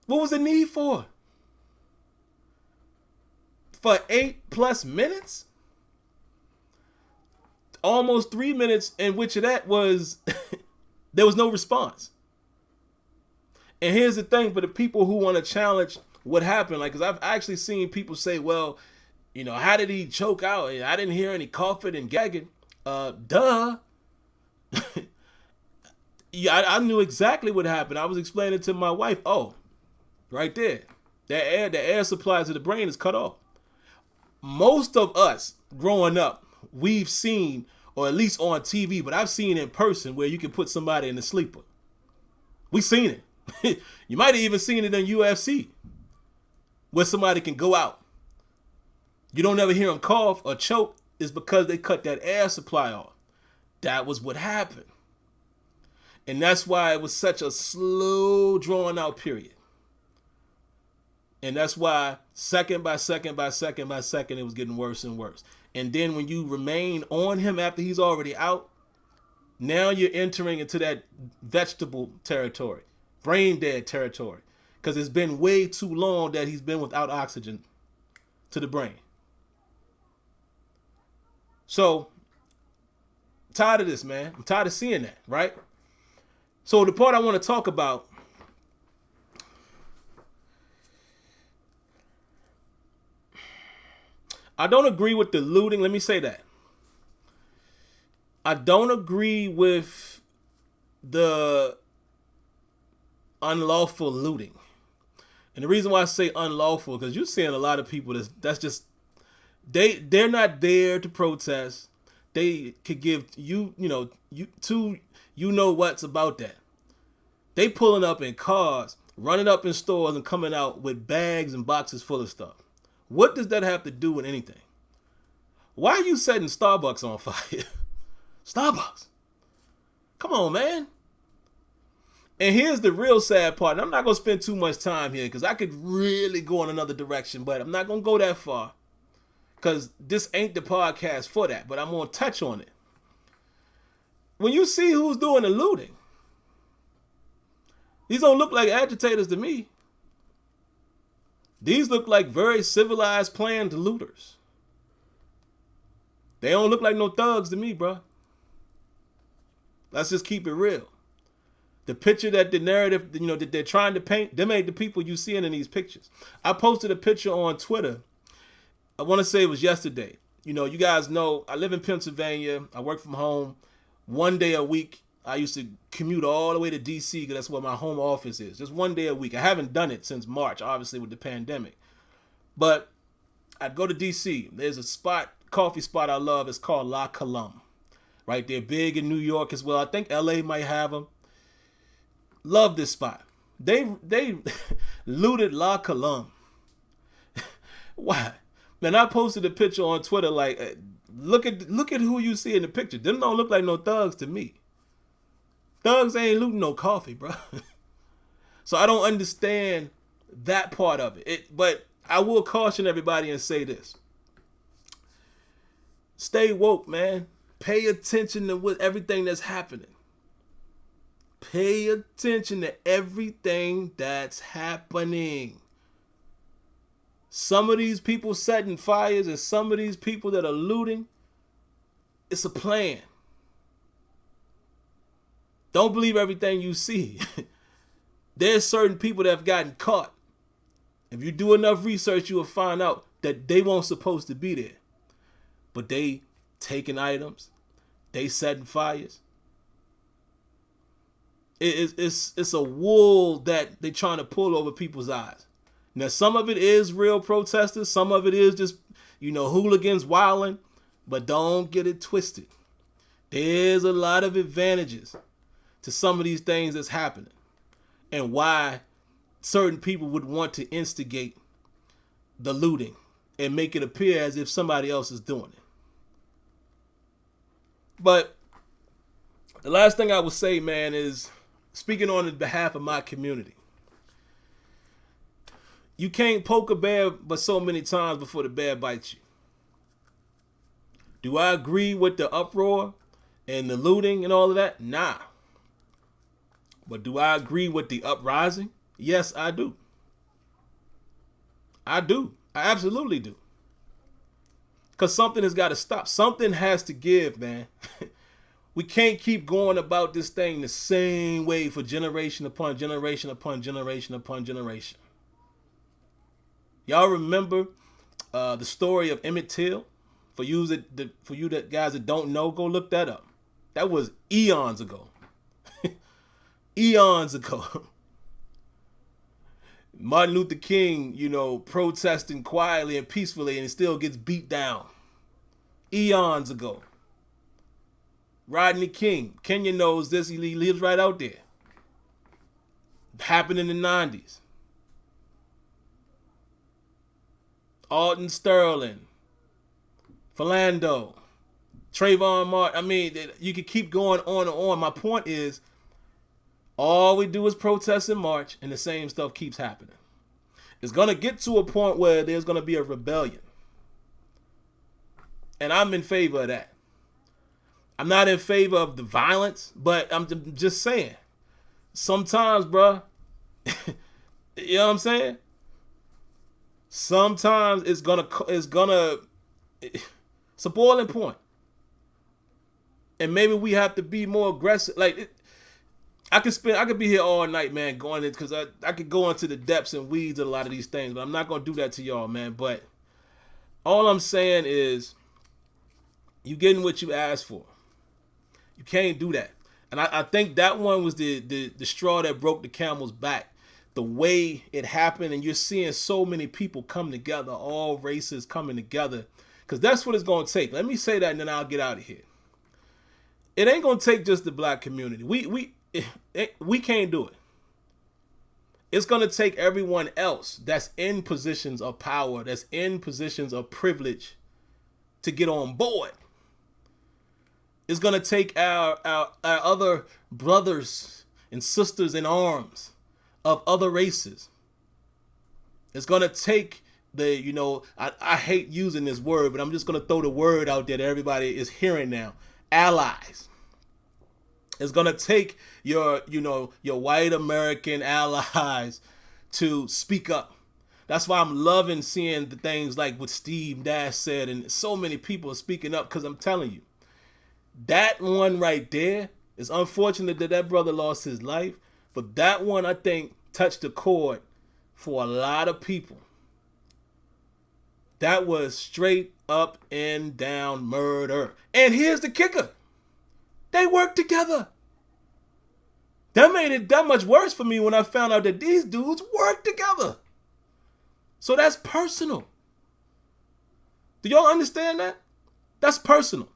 What was the need for? For 8+ minutes? Almost 3 minutes, in which of that was there was no response. And here's the thing for the people who want to challenge what happened, like, because I've actually seen people say, well, how did he choke out? I didn't hear any coughing and gagging. Duh. Yeah, I knew exactly what happened. I was explaining to my wife, oh, right there. The air supply to the brain is cut off. Most of us growing up, we've seen, or at least on TV, but I've seen in person where you can put somebody in the sleeper. We've seen it. You might have even seen it in UFC, where somebody can go out You don't ever hear him cough or choke is because they cut that air supply off. That was what happened. And that's why it was such a slow, drawn out period. And that's why second by second by second by second, it was getting worse and worse. And then when you remain on him after he's already out, now you're entering into that vegetable territory, brain dead territory. Because it's been way too long that he's been without oxygen to the brain. So, tired of this, man. I'm tired of seeing that, right? So the part I want to talk about, I don't agree with the looting. Let me say that. I don't agree with the unlawful looting. And the reason why I say unlawful, because you're seeing a lot of people that's just, they're not there to protest. They could give you know what's about that. They pulling up in cars, running up in stores and coming out with bags and boxes full of stuff. What does that have to do with anything? Why are you setting Starbucks on fire? Starbucks. Come on, man. And here's the real sad part. And I'm not going to spend too much time here because I could really go in another direction, but I'm not going to go that far because this ain't the podcast for that, but I'm going to touch on it. When you see who's doing the looting, these don't look like agitators to me. These look like very civilized, planned looters. They don't look like no thugs to me, bro. Let's just keep it real. The picture that the narrative, that they're trying to paint, them ain't the people you seeing in these pictures. I posted a picture on Twitter. I want to say it was yesterday. You guys know I live in Pennsylvania. I work from home 1 day a week. I used to commute all the way to D.C. because that's where my home office is. Just 1 day a week. I haven't done it since March, obviously, with the pandemic. But I'd go to D.C. There's a coffee spot I love. It's called La Colombe. Right? They're big in New York as well. I think L.A. might have them. Love this spot. They looted La Colombe. Why? Man, I posted a picture on Twitter like, look at who you see in the picture. Them don't look like no thugs to me. Thugs ain't looting no coffee, bro. So I don't understand that part of it. But I will caution everybody and say this. Stay woke, man. Pay attention to everything that's happening. Pay attention to everything that's happening. Some of these people setting fires and some of these people that are looting, it's a plan. Don't believe everything you see. There's certain people that have gotten caught. If you do enough research, you will find out that they weren't supposed to be there. But they taking items. They setting fires. It's a wool that they're trying to pull over people's eyes. Now, some of it is real protesters. Some of it is just, hooligans wilding. But don't get it twisted. There's a lot of advantages to some of these things that's happening. And why certain people would want to instigate the looting and make it appear as if somebody else is doing it. But the last thing I would say, man, is speaking on behalf of my community. You can't poke a bear but so many times before the bear bites you. Do I agree with the uproar and the looting and all of that? Nah. But do I agree with the uprising? Yes, I do. I do. I absolutely do. Because something has got to stop. Something has to give, man. We can't keep going about this thing the same way for generation upon generation upon generation upon generation. Y'all remember the story of Emmett Till? For you that guys that don't know, go look that up. That was eons ago. Eons ago. Martin Luther King, protesting quietly and peacefully, and he still gets beat down. Eons ago. Rodney King, Kenya knows this, he lives right out there. Happened in the 90s. Alton Sterling, Philando, Trayvon Martin. I mean, you could keep going on and on. My point is, all we do is protest and march, and the same stuff keeps happening. It's going to get to a point where there's going to be a rebellion. And I'm in favor of that. I'm not in favor of the violence, but I'm just saying. Sometimes, bruh, you know what I'm saying? Sometimes it's a boiling point. And maybe we have to be more aggressive. Like, I could be here all night, man, going in, because I could go into the depths and weeds of a lot of these things, but I'm not going to do that to y'all, man. But all I'm saying is, you getting what you asked for. You can't do that. And I think that one was the straw that broke the camel's back. The way it happened, and you're seeing so many people come together, all races coming together, because that's what it's going to take. Let me say that, and then I'll get out of here. It ain't going to take just the black community. We can't do it. It's going to take everyone else that's in positions of power, that's in positions of privilege, to get on board. It's going to take our other brothers and sisters in arms of other races. It's going to take I hate using this word, but I'm just going to throw the word out there that everybody is hearing now. Allies. It's going to take your white American allies to speak up. That's why I'm loving seeing the things like what Steve Nash said, and so many people are speaking up, because I'm telling you, that one right there, it's unfortunate that brother lost his life, but that one, I think, touched the chord for a lot of people. That was straight up and down murder. And here's the kicker. They worked together. That made it that much worse for me when I found out that these dudes worked together. So that's personal. Do y'all understand that? That's personal.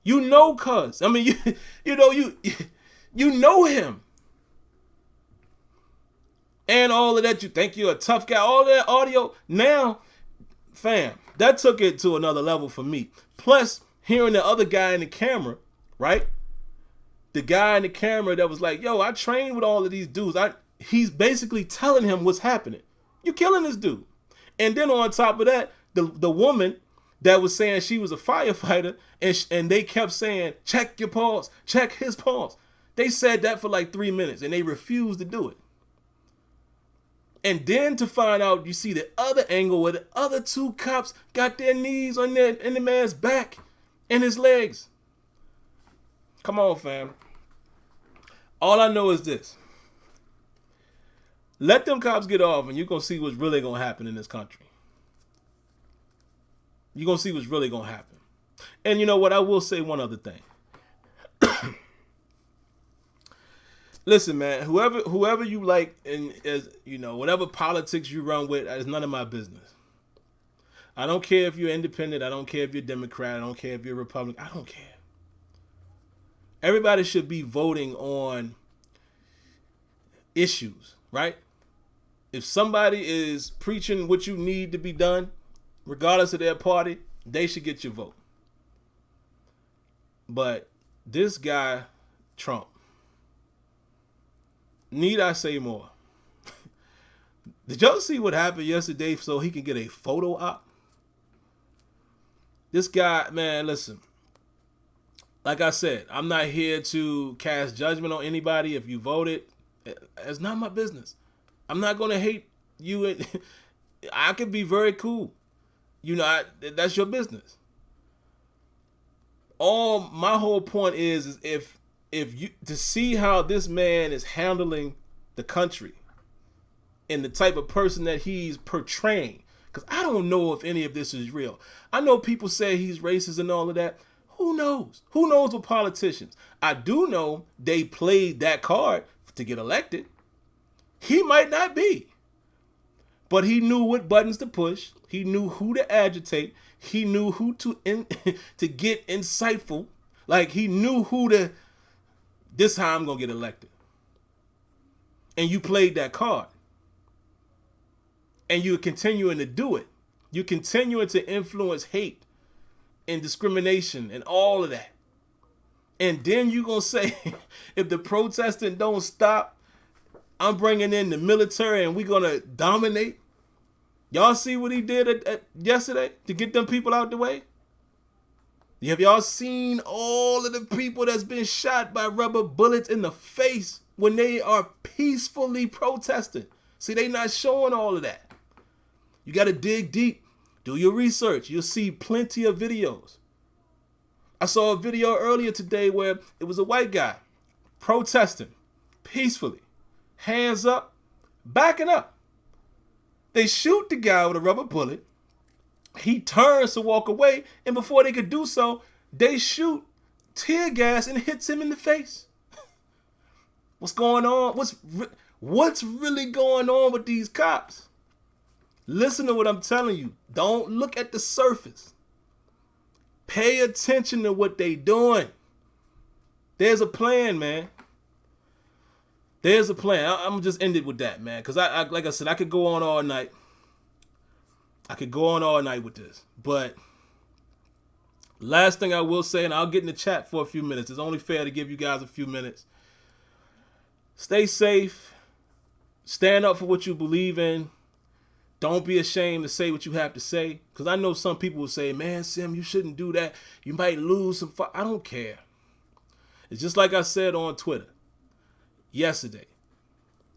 You know, cuz. I mean, you know him. And all of that, you think you're a tough guy, all of that audio. Now, fam, that took it to another level for me. Plus, hearing the other guy in the camera, right? The guy in the camera that was like, yo, I trained with all of these dudes. He's basically telling him what's happening. You're killing this dude. And then on top of that, the woman that was saying she was a firefighter, and they kept saying, check your pulse, check his pulse. They said that for like 3 minutes, and they refused to do it. And then to find out, you see the other angle where the other two cops got their knees in the man's back and his legs. Come on, fam. All I know is this. Let them cops get off, and you're going to see what's really going to happen in this country. You're going to see what's really going to happen. And you know what? I will say one other thing. Listen, man, whoever you like, and whatever politics you run with, is none of my business. I don't care if you're independent. I don't care if you're Democrat. I don't care if you're Republican. I don't care. Everybody should be voting on issues, right? If somebody is preaching what you need to be done, regardless of their party, they should get your vote. But this guy, Trump, need I say more? Did y'all see what happened yesterday so he can get a photo op? This guy, man, listen. Like I said, I'm not here to cast judgment on anybody. If you voted, it's not my business. I'm not going to hate you. I could be very cool. That's your business. My whole point is if you to see how this man is handling the country and the type of person that he's portraying, because I don't know if any of this is real. I know people say he's racist and all of that. Who knows? Who knows with politicians? I do know they played that card to get elected. He might not be. But he knew what buttons to push. He knew who to agitate. He knew who to get insightful. Like, he knew who to, this how I'm going to get elected. And you played that card. And you're continuing to do it. You're continuing to influence hate and discrimination and all of that. And then you going to say, if the protesting don't stop, I'm bringing in the military and we're going to dominate. Y'all see what he did yesterday to get them people out the way? Have y'all seen all of the people that's been shot by rubber bullets in the face when they are peacefully protesting? See, they not showing all of that. You got to dig deep. Do your research. You'll see plenty of videos. I saw a video earlier today where it was a white guy protesting peacefully, hands up, backing up. They shoot the guy with a rubber bullet. He turns to walk away, and before they could do so, they shoot tear gas and hits him in the face. What's going on? What's really going on with these cops? Listen to what I'm telling you. Don't look at the surface. Pay attention to what they doing. There's a plan, man. There's a plan. I'm going to just end it with that, man. Because, like I said, I could go on all night. I could go on all night with this. But last thing I will say, and I'll get in the chat for a few minutes. It's only fair to give you guys a few minutes. Stay safe. Stand up for what you believe in. Don't be ashamed to say what you have to say. Because I know some people will say, man, Sim, you shouldn't do that. You might lose some fight. I don't care. It's just like I said on Twitter yesterday.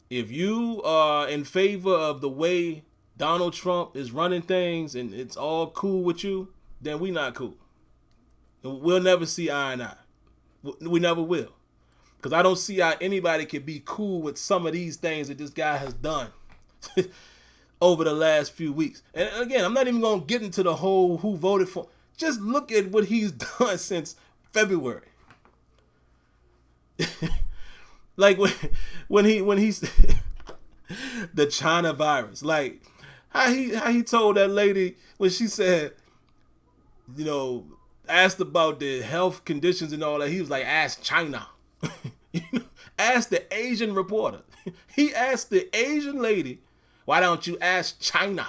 If you are in favor of the way Donald Trump is running things and it's all cool with you, then we not cool. We'll never see eye and eye. We never will. Because I don't see how anybody can be cool with some of these things that this guy has done over the last few weeks. And again, I'm not even going to get into the whole who voted for. Just look at what he's done since February. Like when he's the China virus, like how he told that lady when she said, you know, asked about the health conditions and all that, he was like, ask China. Ask the Asian reporter. He asked the Asian lady, why don't you ask China?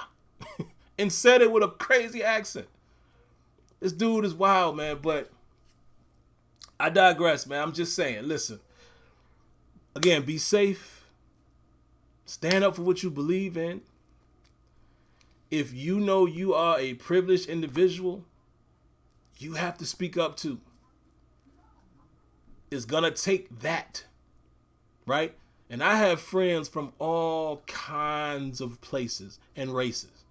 And said it with a crazy accent. This dude is wild, man, but I digress, man. I'm just saying, listen. Again, be safe. Stand up for what you believe in. If you know you are a privileged individual, you have to speak up too. It's going to take that, right? And I have friends from all kinds of places and races.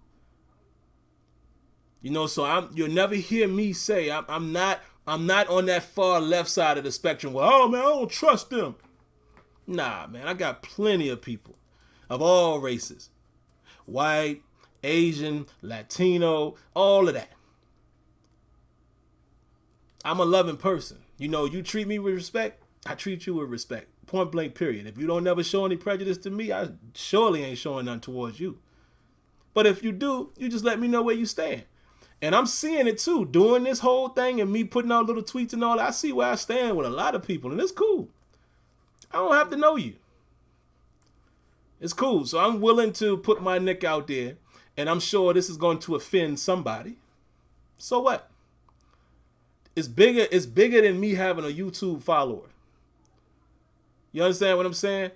You know, so you'll never hear me say I'm not on that far left side of the spectrum where, oh man, I don't trust them. Nah, man, I got plenty of people of all races. White, Asian, Latino, all of that. I'm a loving person. You know, you treat me with respect, I treat you with respect. Point blank, period. If you don't never show any prejudice to me, I surely ain't showing none towards you. But if you do, you just let me know where you stand. And I'm seeing it too. Doing this whole thing and me putting out little tweets and all that, I see where I stand with a lot of people. And it's cool. I don't have to know you. It's cool. So I'm willing to put my neck out there. And I'm sure this is going to offend somebody. So what? It's bigger than me having a YouTube follower. You understand what I'm saying?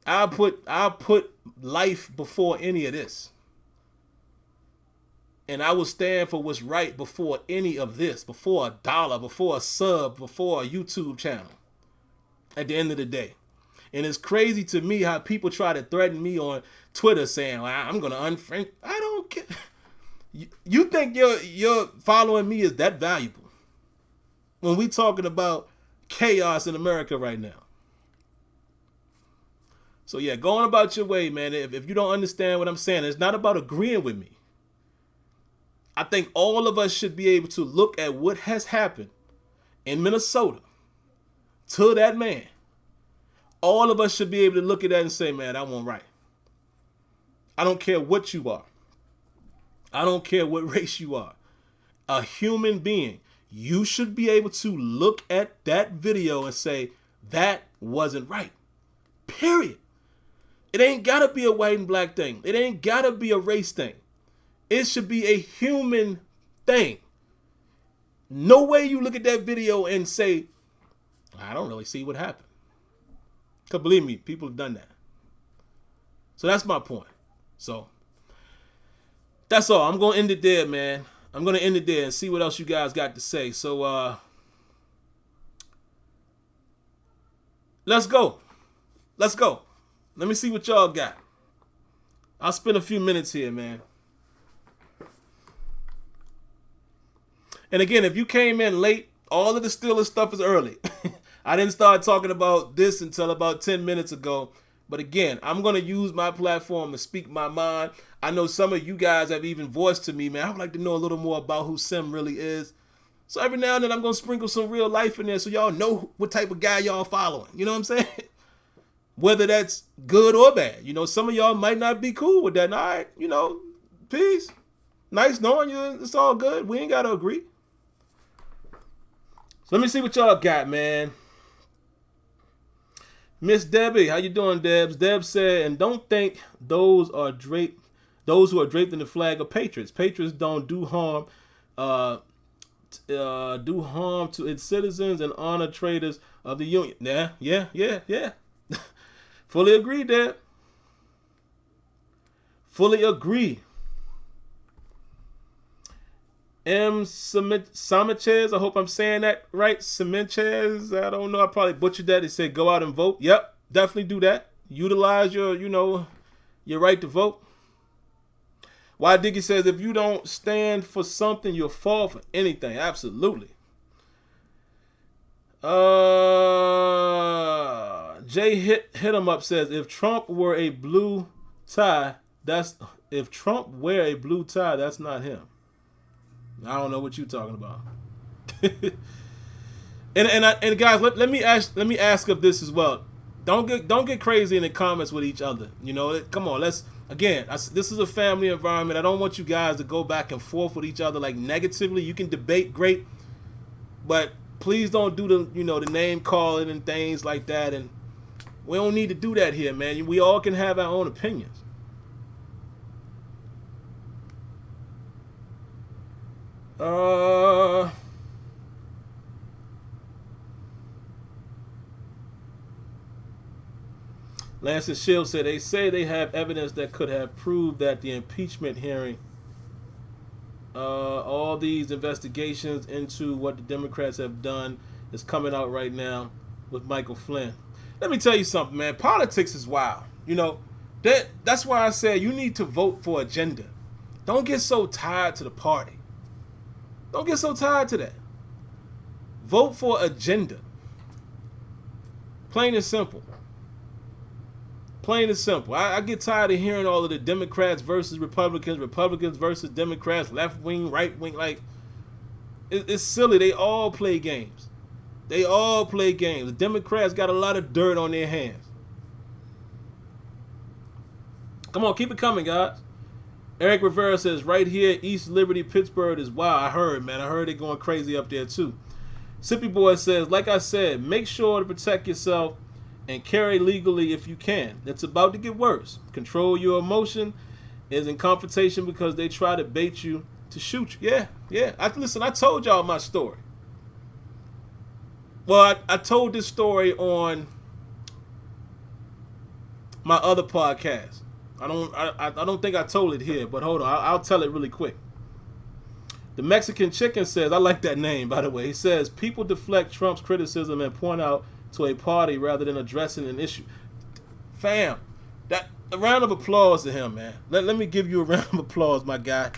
I'll put life before any of this. And I will stand for what's right before any of this, before a dollar, before a sub, before a YouTube channel. At the end of the day. And it's crazy to me how people try to threaten me on Twitter saying, well, I'm going to unfriend. I don't care. You think your following me is that valuable? When we talking about chaos in America right now. So yeah, going about your way, man. If you don't understand what I'm saying, it's not about agreeing with me. I think all of us should be able to look at what has happened in Minnesota to that man. All of us should be able to look at that and say, man, that wasn't right. I don't care what you are. I don't care what race you are. A human being. You should be able to look at that video and say, that wasn't right. Period. It ain't got to be a white and black thing. It ain't got to be a race thing. It should be a human thing. No way you look at that video and say, I don't really see what happened. Because believe me, people have done that. So that's my point. So that's all. I'm going to end it there, man. I'm going to end it there and see what else you guys got to say. So let's go. Let's go. Let me see what y'all got. I'll spend a few minutes here, man. And again, if you came in late, all of the Steelers stuff is early. I didn't start talking about this until about 10 minutes ago. But again, I'm going to use my platform to speak my mind. I know some of you guys have even voiced to me, man, I would like to know a little more about who Sim really is. So every now and then I'm going to sprinkle some real life in there so y'all know what type of guy y'all following. You know what I'm saying? Whether that's good or bad. You know, some of y'all might not be cool with that. And all right, you know, peace. Nice knowing you. It's all good. We ain't got to agree. So let me see what y'all got, man. Miss Debbie, how you doing, Debs? Deb said, and don't think those who are draped in the flag are patriots. Patriots don't do harm, to its citizens and honor traitors of the union. Yeah. Fully agree, Deb. Fully agree. M. Sanchez, I hope I'm saying that right. Sanchez, I don't know. I probably butchered that. It said go out and vote. Yep, definitely do that. Utilize your, your right to vote. Why Diggy says if you don't stand for something, you'll fall for anything. Absolutely. Jay hit him up says if Trump wear a blue tie, that's not him. I don't know what you're talking about. and guys, let me ask of this as well. Don't get crazy in the comments with each other. You know, come on, this is a family environment. I don't want you guys to go back and forth with each other like negatively. You can debate, great, but please don't do the name calling and things like that. And we don't need to do that here, man. We all can have our own opinions. Lance and Shield said they say they have evidence that could have proved that the impeachment hearing, all these investigations into what the Democrats have done is coming out right now with Michael Flynn. Let me tell you something, man. Politics is wild. You know, that's why I said you need to vote for agenda. Don't get so tied to the party. Don't get so tied to that. Vote for agenda. Plain and simple. Plain and simple. I get tired of hearing all of the Democrats versus Republicans, Republicans versus Democrats, left wing, right wing. Like, it's silly. They all play games. The Democrats got a lot of dirt on their hands. Come on, keep it coming, guys. Eric Rivera says, right here, East Liberty, Pittsburgh is wild. I heard, man. I heard it going crazy up there, too. Sippy Boy says, like I said, make sure to protect yourself and carry legally if you can. It's about to get worse. Control your emotion is in confrontation because they try to bait you to shoot you. Yeah. I told y'all my story. Well, I told this story on my other podcast. I don't think I told it here, but hold on. I'll tell it really quick. The Mexican Chicken says, I like that name, by the way. He says, people deflect Trump's criticism and point out to a party rather than addressing an issue. Fam, a round of applause to him, man. Let me give you a round of applause, my guy.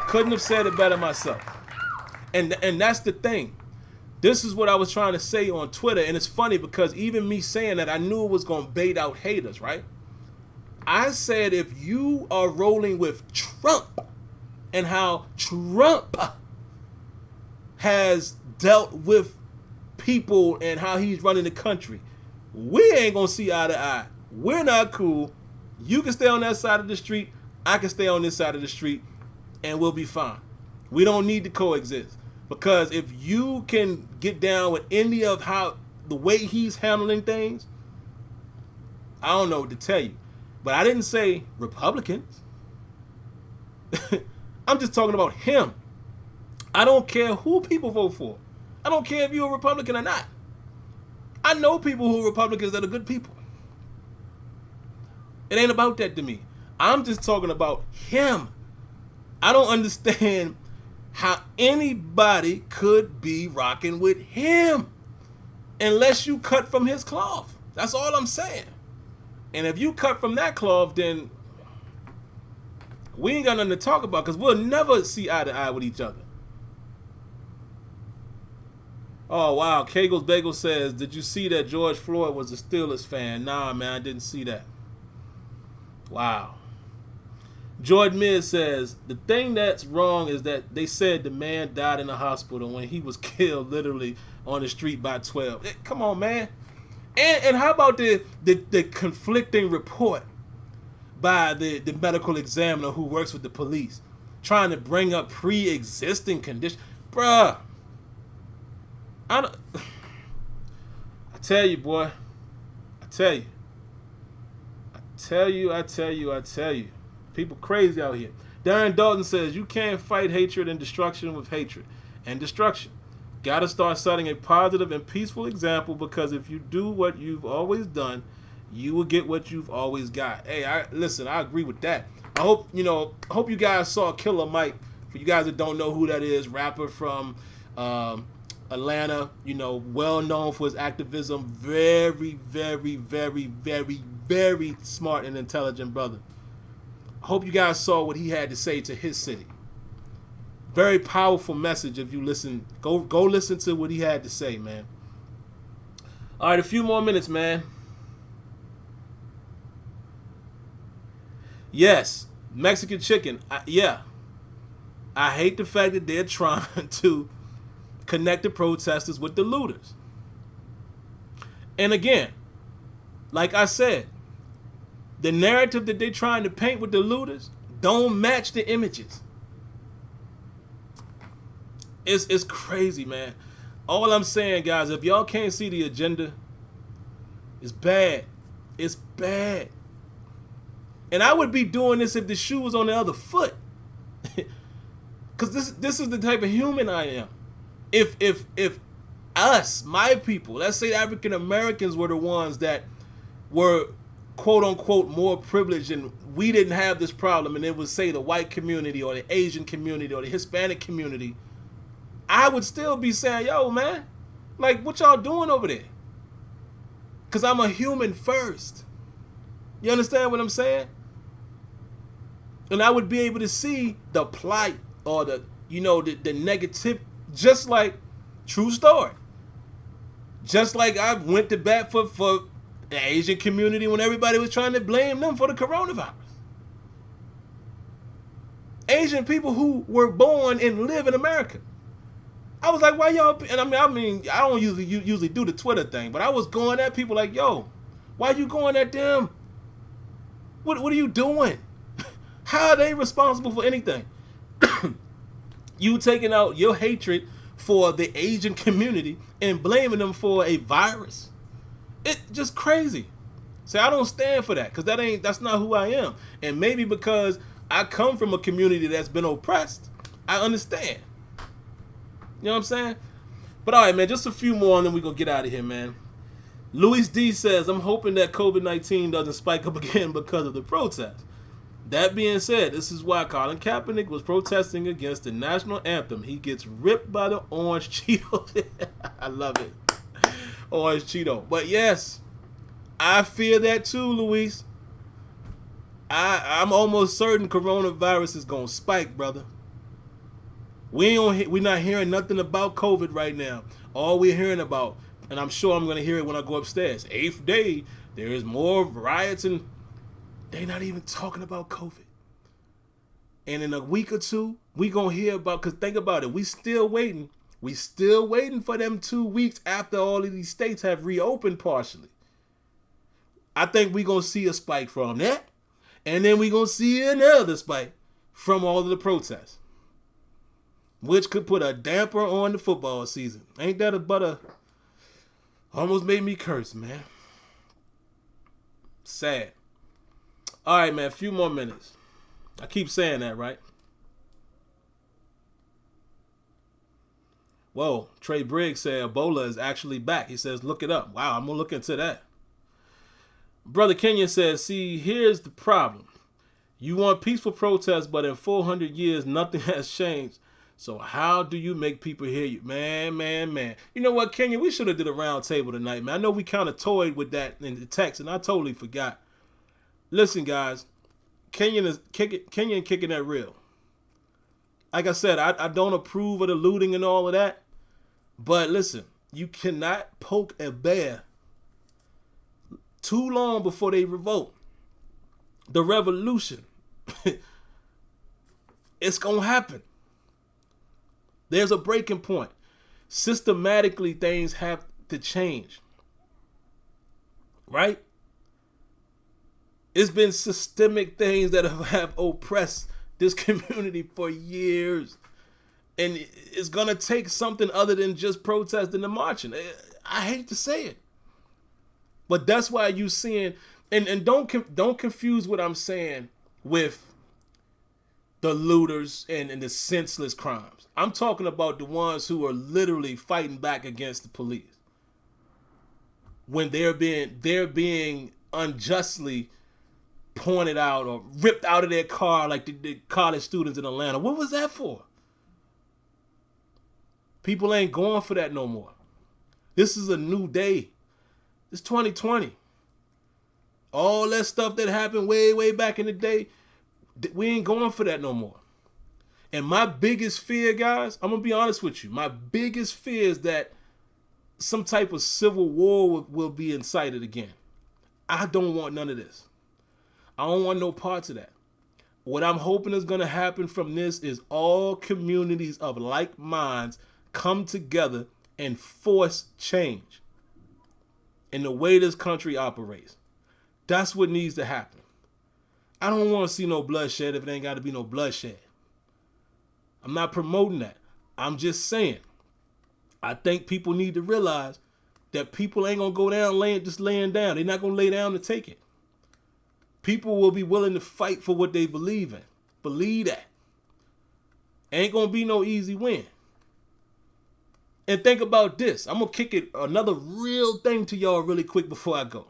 Couldn't have said it better myself. And that's the thing. This is what I was trying to say on Twitter, and it's funny because even me saying that, I knew it was going to bait out haters, right? I said if you are rolling with Trump and how Trump has dealt with people and how he's running the country, we ain't going to see eye to eye. We're not cool. You can stay on that side of the street. I can stay on this side of the street, and we'll be fine. We don't need to coexist. Because if you can get down with any of how the way he's handling things, I don't know what to tell you. But I didn't say Republicans. I'm just talking about him. I don't care who people vote for. I don't care if you're a Republican or not. I know people who are Republicans that are good people. It ain't about that to me. I'm just talking about him. I don't understand how anybody could be rocking with him unless you cut from his cloth. That's all I'm saying. And if you cut from that cloth, then we ain't got nothing to talk about because we'll never see eye to eye with each other. Oh, wow. Kegels Bagel says, did you see that George Floyd was a Steelers fan? Nah, man, I didn't see that. Wow. Jordan Miz says, the thing that's wrong is that they said the man died in the hospital when he was killed literally on the street by 12. Come on, man. And how about the conflicting report by the medical examiner who works with the police trying to bring up pre-existing conditions? Bruh. I tell you, boy. I tell you. People crazy out here. Darren Dalton says, you can't fight hatred and destruction with hatred and destruction. Gotta start setting a positive and peaceful example, because if you do what you've always done, you will get what you've always got. Hey, I agree with that. I hope you guys saw Killer Mike. For you guys that don't know who that is, rapper from Atlanta, well known for his activism. Very, very, very, very, very smart and intelligent brother. I hope you guys saw what he had to say to his city. Very powerful message. If you listen, go listen to what he had to say, man. All right, a few more minutes, man. Yes, Mexican chicken. I hate the fact that they're trying to connect the protesters with the looters. And again, like I said, the narrative that they're trying to paint with the looters don't match the images. It's crazy, man. All I'm saying, guys, if y'all can't see the agenda, it's bad. It's bad. And I would be doing this if the shoe was on the other foot. Because this is the type of human I am. If us, my people, let's say African Americans were the ones that were quote unquote more privileged and we didn't have this problem, and it was, say, the white community or the Asian community or the Hispanic community, I would still be saying, yo, man, like, what y'all doing over there? Because I'm a human first. You understand what I'm saying? And I would be able to see the plight or the negative, just like, true story. Just like I went to bat for the Asian community when everybody was trying to blame them for the coronavirus. Asian people who were born and live in America. I was like, why y'all? And I mean, I don't usually do the Twitter thing, but I was going at people like, yo, why you going at them? What are you doing? How are they responsible for anything? You taking out your hatred for the Asian community and blaming them for a virus. It's just crazy. See, I don't stand for that, because that's not who I am. And maybe because I come from a community that's been oppressed, I understand. You know what I'm saying? But all right, man, just a few more and then we're going to get out of here, man. Luis D says, I'm hoping that COVID-19 doesn't spike up again because of the protests. That being said, this is why Colin Kaepernick was protesting against the national anthem. He gets ripped by the orange Cheeto. I love it. Orange Cheeto. But yes, I fear that too, Luis. I'm almost certain coronavirus is going to spike, brother. We're not hearing nothing about COVID right now. All we're hearing about, and I'm sure I'm going to hear it when I go upstairs, 8th day, there is more riots, and they're not even talking about COVID. And in a week or two, we're going to hear about, because think about it, we still waiting. We still waiting for them 2 weeks after all of these states have reopened partially. I think we're going to see a spike from that. And then we're going to see another spike from all of the protests, which could put a damper on the football season. Ain't that a butter? Almost made me curse, man. Sad. All right, man, a few more minutes. I keep saying that, right? Whoa, Trey Briggs said Ebola is actually back. He says, look it up. Wow, I'm going to look into that. Brother Kenyon says, see, here's the problem. You want peaceful protests, but in 400 years, nothing has changed. So how do you make people hear you? Man. You know what, Kenyon? We should have did a round table tonight, man. I know we kind of toyed with that in the text, and I totally forgot. Listen, guys, Kenyon kicking that real. Like I said, I don't approve of the looting and all of that. But listen, you cannot poke a bear too long before they revolt. The revolution, it's going to happen. There's a breaking point. Systematically, things have to change. Right? It's been systemic things that have oppressed this community for years. And it's going to take something other than just protesting and marching. I hate to say it. But that's why you seeing, and don't confuse what I'm saying with the looters and the senseless crimes. I'm talking about the ones who are literally fighting back against the police. When they're being unjustly pointed out or ripped out of their car like the college students in Atlanta. What was that for? People ain't going for that no more. This is a new day. It's 2020. All that stuff that happened way back in the day, we ain't going for that no more. And my biggest fear, guys, I'm going to be honest with you. My biggest fear is that some type of civil war will be incited again. I don't want none of this. I don't want no parts of that. What I'm hoping is going to happen from this is all communities of like minds come together and force change in the way this country operates. That's what needs to happen. I don't want to see no bloodshed if it ain't got to be no bloodshed. I'm not promoting that. I'm just saying, I think people need to realize that people ain't going to go down laying down. They're not going to lay down to take it. People will be willing to fight for what they believe in. Believe that. Ain't going to be no easy win. And think about this. I'm going to kick it another real thing to y'all really quick before I go.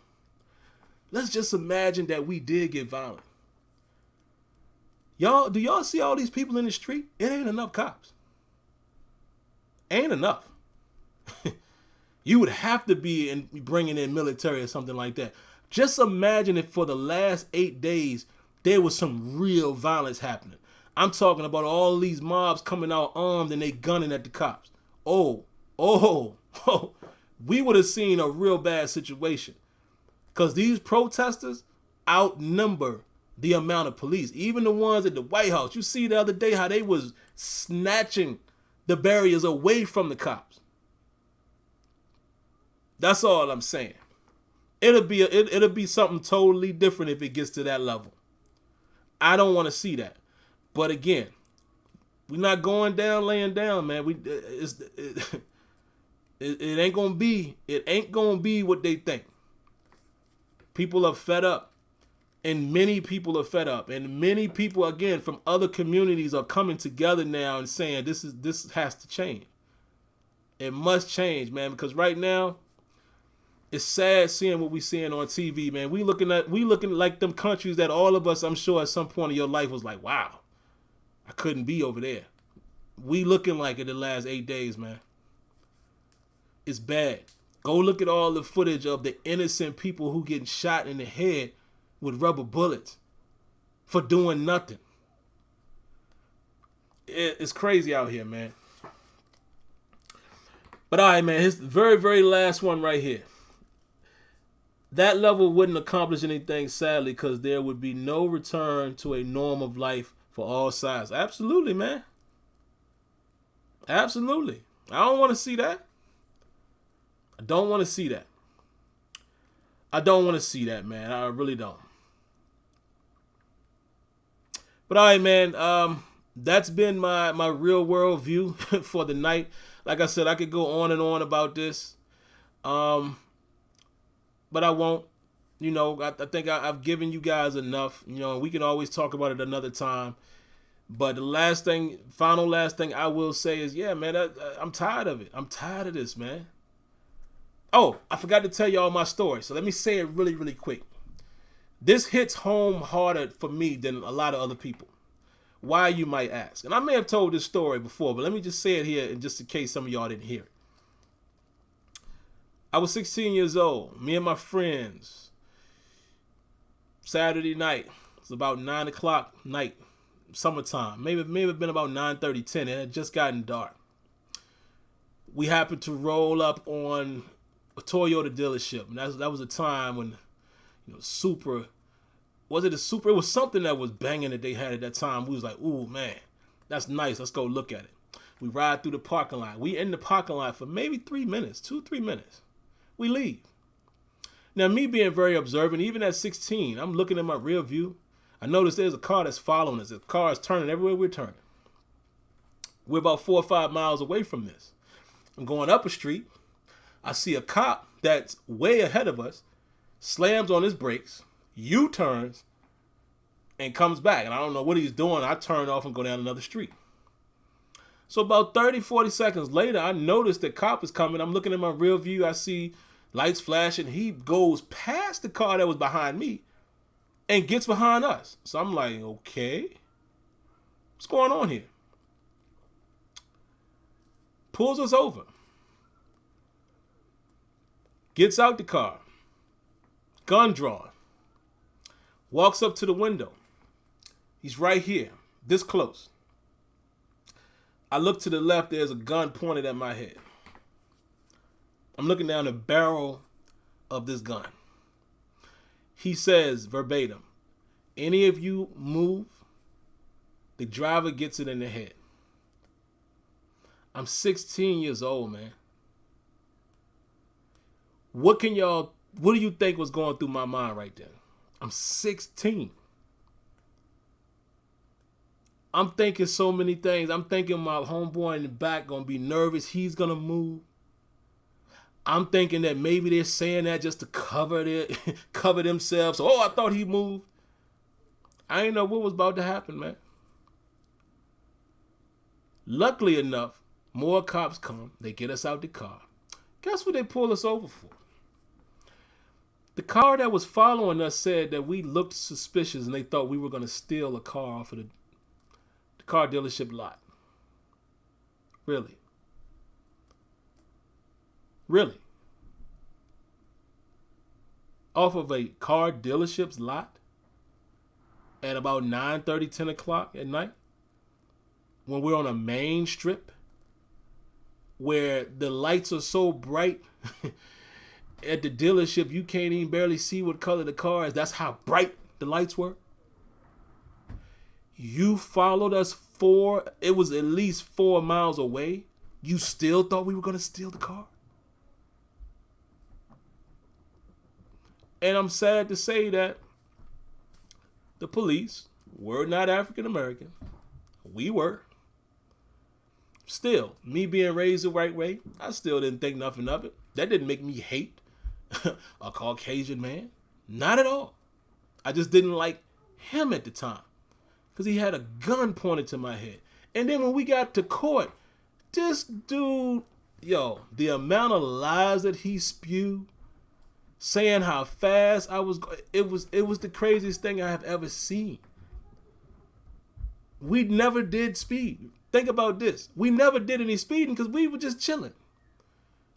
Let's just imagine that we did get violent. Do y'all see all these people in the street? It ain't enough cops. Ain't enough. You would have to be bringing in military or something like that. Just imagine if for the last 8 days, there was some real violence happening. I'm talking about all these mobs coming out armed and they gunning at the cops. Oh, we would have seen a real bad situation. Because these protesters outnumber the amount of police. Even the ones at the White House. You see the other day how they was snatching the barriers away from the cops. That's all I'm saying. It'll be something totally different if it gets to that level. I don't want to see that. But again, we're not going down laying down, man. It ain't gonna be what they think. People are fed up. And many people are fed up. And many people, again, from other communities are coming together now and saying this has to change. It must change, man, because right now, it's sad seeing what we seeing on TV, man. We looking like them countries that all of us, I'm sure, at some point in your life was like, wow, I couldn't be over there. We looking like it the last 8 days, man. It's bad. Go look at all the footage of the innocent people who getting shot in the head with rubber bullets for doing nothing. It's crazy out here, man. But all right, man, here's the very, very last one right here. That level wouldn't accomplish anything, sadly, because there would be no return to a norm of life for all sides. Absolutely, man. Absolutely. I don't want to see that. I don't want to see that. I don't want to see that, man. I really don't. But all right, man. That's been my real world view for the night. Like I said, I could go on and on about this. But I won't. You know, I think I've given you guys enough. You know, we can always talk about it another time. But the last thing I will say is, yeah, man, I'm tired of it. I'm tired of this, man. Oh, I forgot to tell y'all my story. So let me say it really, really quick. This hits home harder for me than a lot of other people. Why, you might ask? And I may have told this story before, but let me just say it here just in case some of y'all didn't hear it. I was 16 years old. Me and my friends. Saturday night. It was about 9 o'clock night. Summertime. Maybe it been about 9:30, 10. It had just gotten dark. We happened to roll up on a Toyota dealership. And that was a time when, you know, was it a Supra? It was something that was banging that they had at that time. We was like, ooh, man, that's nice. Let's go look at it. We ride through the parking lot. We in the parking lot for maybe 3 minutes, 2-3 minutes. We leave. Now, me being very observant, even at 16, I'm looking at my rear view. I notice there's a car that's following us. The car is turning everywhere we're turning. We're about 4 or 5 miles away from this. I'm going up a street. I see a cop that's way ahead of us, slams on his brakes, U-turns, and comes back. And I don't know what he's doing. I turn off and go down another street. So about 30, 40 seconds later, I notice the cop is coming. I'm looking at my rear view. I see lights flashing. He goes past the car that was behind me and gets behind us. So I'm like, okay, what's going on here? Pulls us over. Gets out the car. Gun drawn. Walks up to the window. He's right here, this close. I look to the left, there's a gun pointed at my head. I'm looking down the barrel of this gun. He says verbatim, any of you move, the driver gets it in the head. I'm 16 years old, man. What do you think was going through my mind right then? I'm 16. I'm thinking so many things. I'm thinking my homeboy in the back gonna be nervous. He's gonna move. I'm thinking that maybe they're saying that just to cover themselves. Oh, I thought he moved. I didn't know what was about to happen, man. Luckily enough, more cops come. They get us out the car. Guess what they pull us over for? The car that was following us said that we looked suspicious and they thought we were going to steal a car off of the car dealership lot. Really? Really? Off of a car dealership's lot at about 9:30, 10 o'clock at night when we're on a main strip where the lights are so bright at the dealership you can't even barely see what color the car is. That's how bright the lights were. You followed us it was at least 4 miles away. You still thought we were going to steal the car? And I'm sad to say that the police were not African American. We were. Still, me being raised the right way, I still didn't think nothing of it. That didn't make me hate a Caucasian man. Not at all. I just didn't like him at the time because he had a gun pointed to my head. And then when we got to court, this dude, the amount of lies that he spewed, saying how fast I was, it was the craziest thing I have ever seen. We never did speed. Think about this. We never did any speeding because we were just chilling.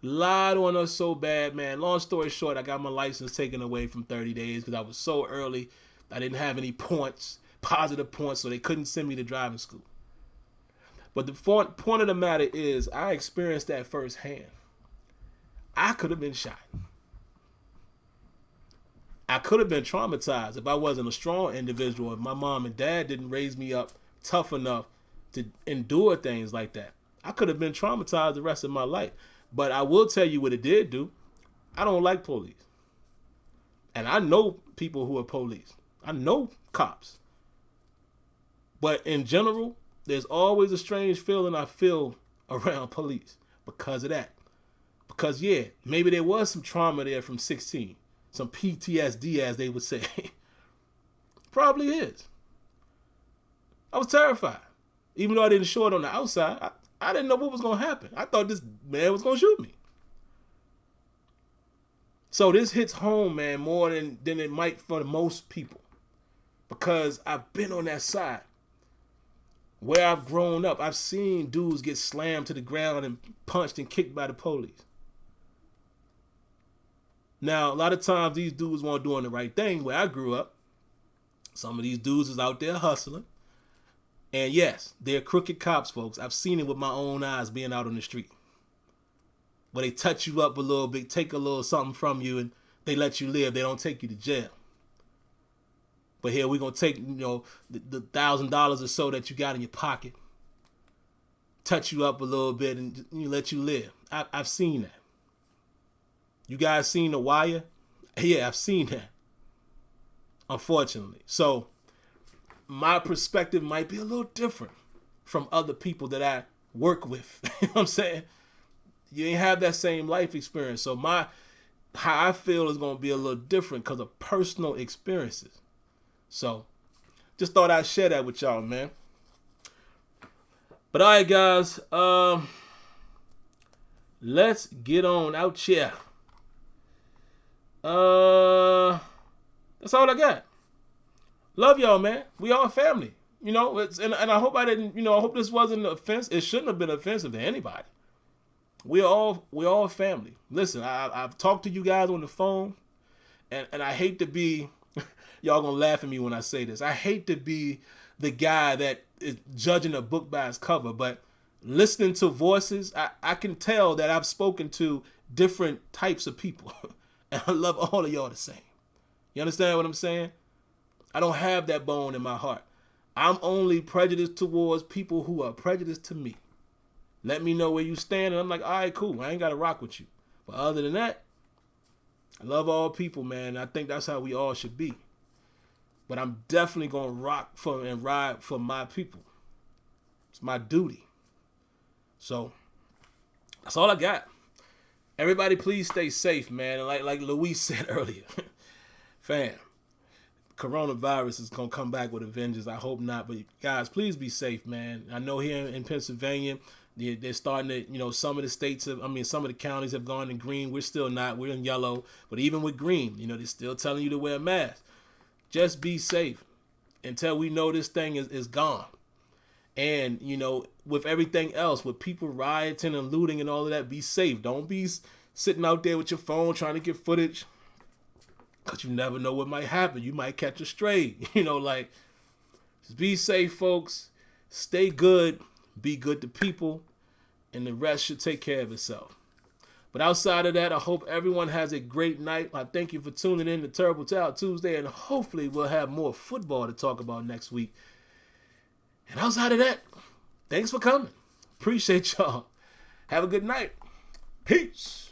Lied on us so bad, man. Long story short, I got my license taken away from 30 days because I was so early. I didn't have any points, positive points, so they couldn't send me to driving school. But the point of the matter is, I experienced that firsthand. I could have been shot. I could have been traumatized if I wasn't a strong individual, if my mom and dad didn't raise me up tough enough to endure things like that. I could have been traumatized the rest of my life. But I will tell you what it did do. I don't like police. And I know people who are police. I know cops. But in general, there's always a strange feeling I feel around police because of that. Because, yeah, maybe there was some trauma there from 16. some PTSD, as they would say. Probably is. I was terrified. Even though I didn't show it on the outside, I didn't know what was going to happen. I thought this man was going to shoot me. So this hits home, man, more than it might for most people. Because I've been on that side. Where I've grown up, I've seen dudes get slammed to the ground and punched and kicked by the police. Now, a lot of times these dudes weren't doing the right thing where I grew up. Some of these dudes is out there hustling. And yes, they're crooked cops, folks. I've seen it with my own eyes being out on the street. Where they touch you up a little bit, take a little something from you, and they let you live. They don't take you to jail. But here we're going to take, the $1,000 or so that you got in your pocket, touch you up a little bit, and let you live. I've seen that. You guys seen The Wire? Yeah, I've seen that. Unfortunately. So my perspective might be a little different from other people that I work with. You know what I'm saying? You ain't have that same life experience. So how I feel is going to be a little different because of personal experiences. So just thought I'd share that with y'all, man. But all right, guys, let's get on out here. That's all I got. Love y'all, man. We all family. And I hope I didn't, I hope this wasn't offensive. It shouldn't have been offensive to anybody. We're all family. Listen, I've talked to you guys on the phone, and I hate to be, y'all gonna laugh at me when I say this. I hate to be the guy that is judging a book by its cover, but listening to voices, I can tell that I've spoken to different types of people. And I love all of y'all the same. You understand what I'm saying? I don't have that bone in my heart. I'm only prejudiced towards people who are prejudiced to me. Let me know where you stand, and I'm like, all right, cool. I ain't got to rock with you. But other than that, I love all people, man. I think that's how we all should be. But I'm definitely going to rock for and ride for my people. It's my duty. So that's all I got. Everybody, please stay safe, man. Like Luis said earlier, fam, coronavirus is going to come back with a vengeance. I hope not. But guys, please be safe, man. I know here in Pennsylvania, they're starting to, some of the states some of the counties have gone in green. We're still not. We're in yellow. But even with green, they're still telling you to wear a mask. Just be safe until we know this thing is gone. And, with everything else, with people rioting and looting and all of that, be safe. Don't be sitting out there with your phone trying to get footage, because you never know what might happen. You might catch a stray. Just be safe, folks. Stay good. Be good to people. And the rest should take care of itself. But outside of that, I hope everyone has a great night. I thank you for tuning in to Terrible Tale Tuesday, and hopefully we'll have more football to talk about next week. And outside of that, thanks for coming. Appreciate y'all. Have a good night. Peace.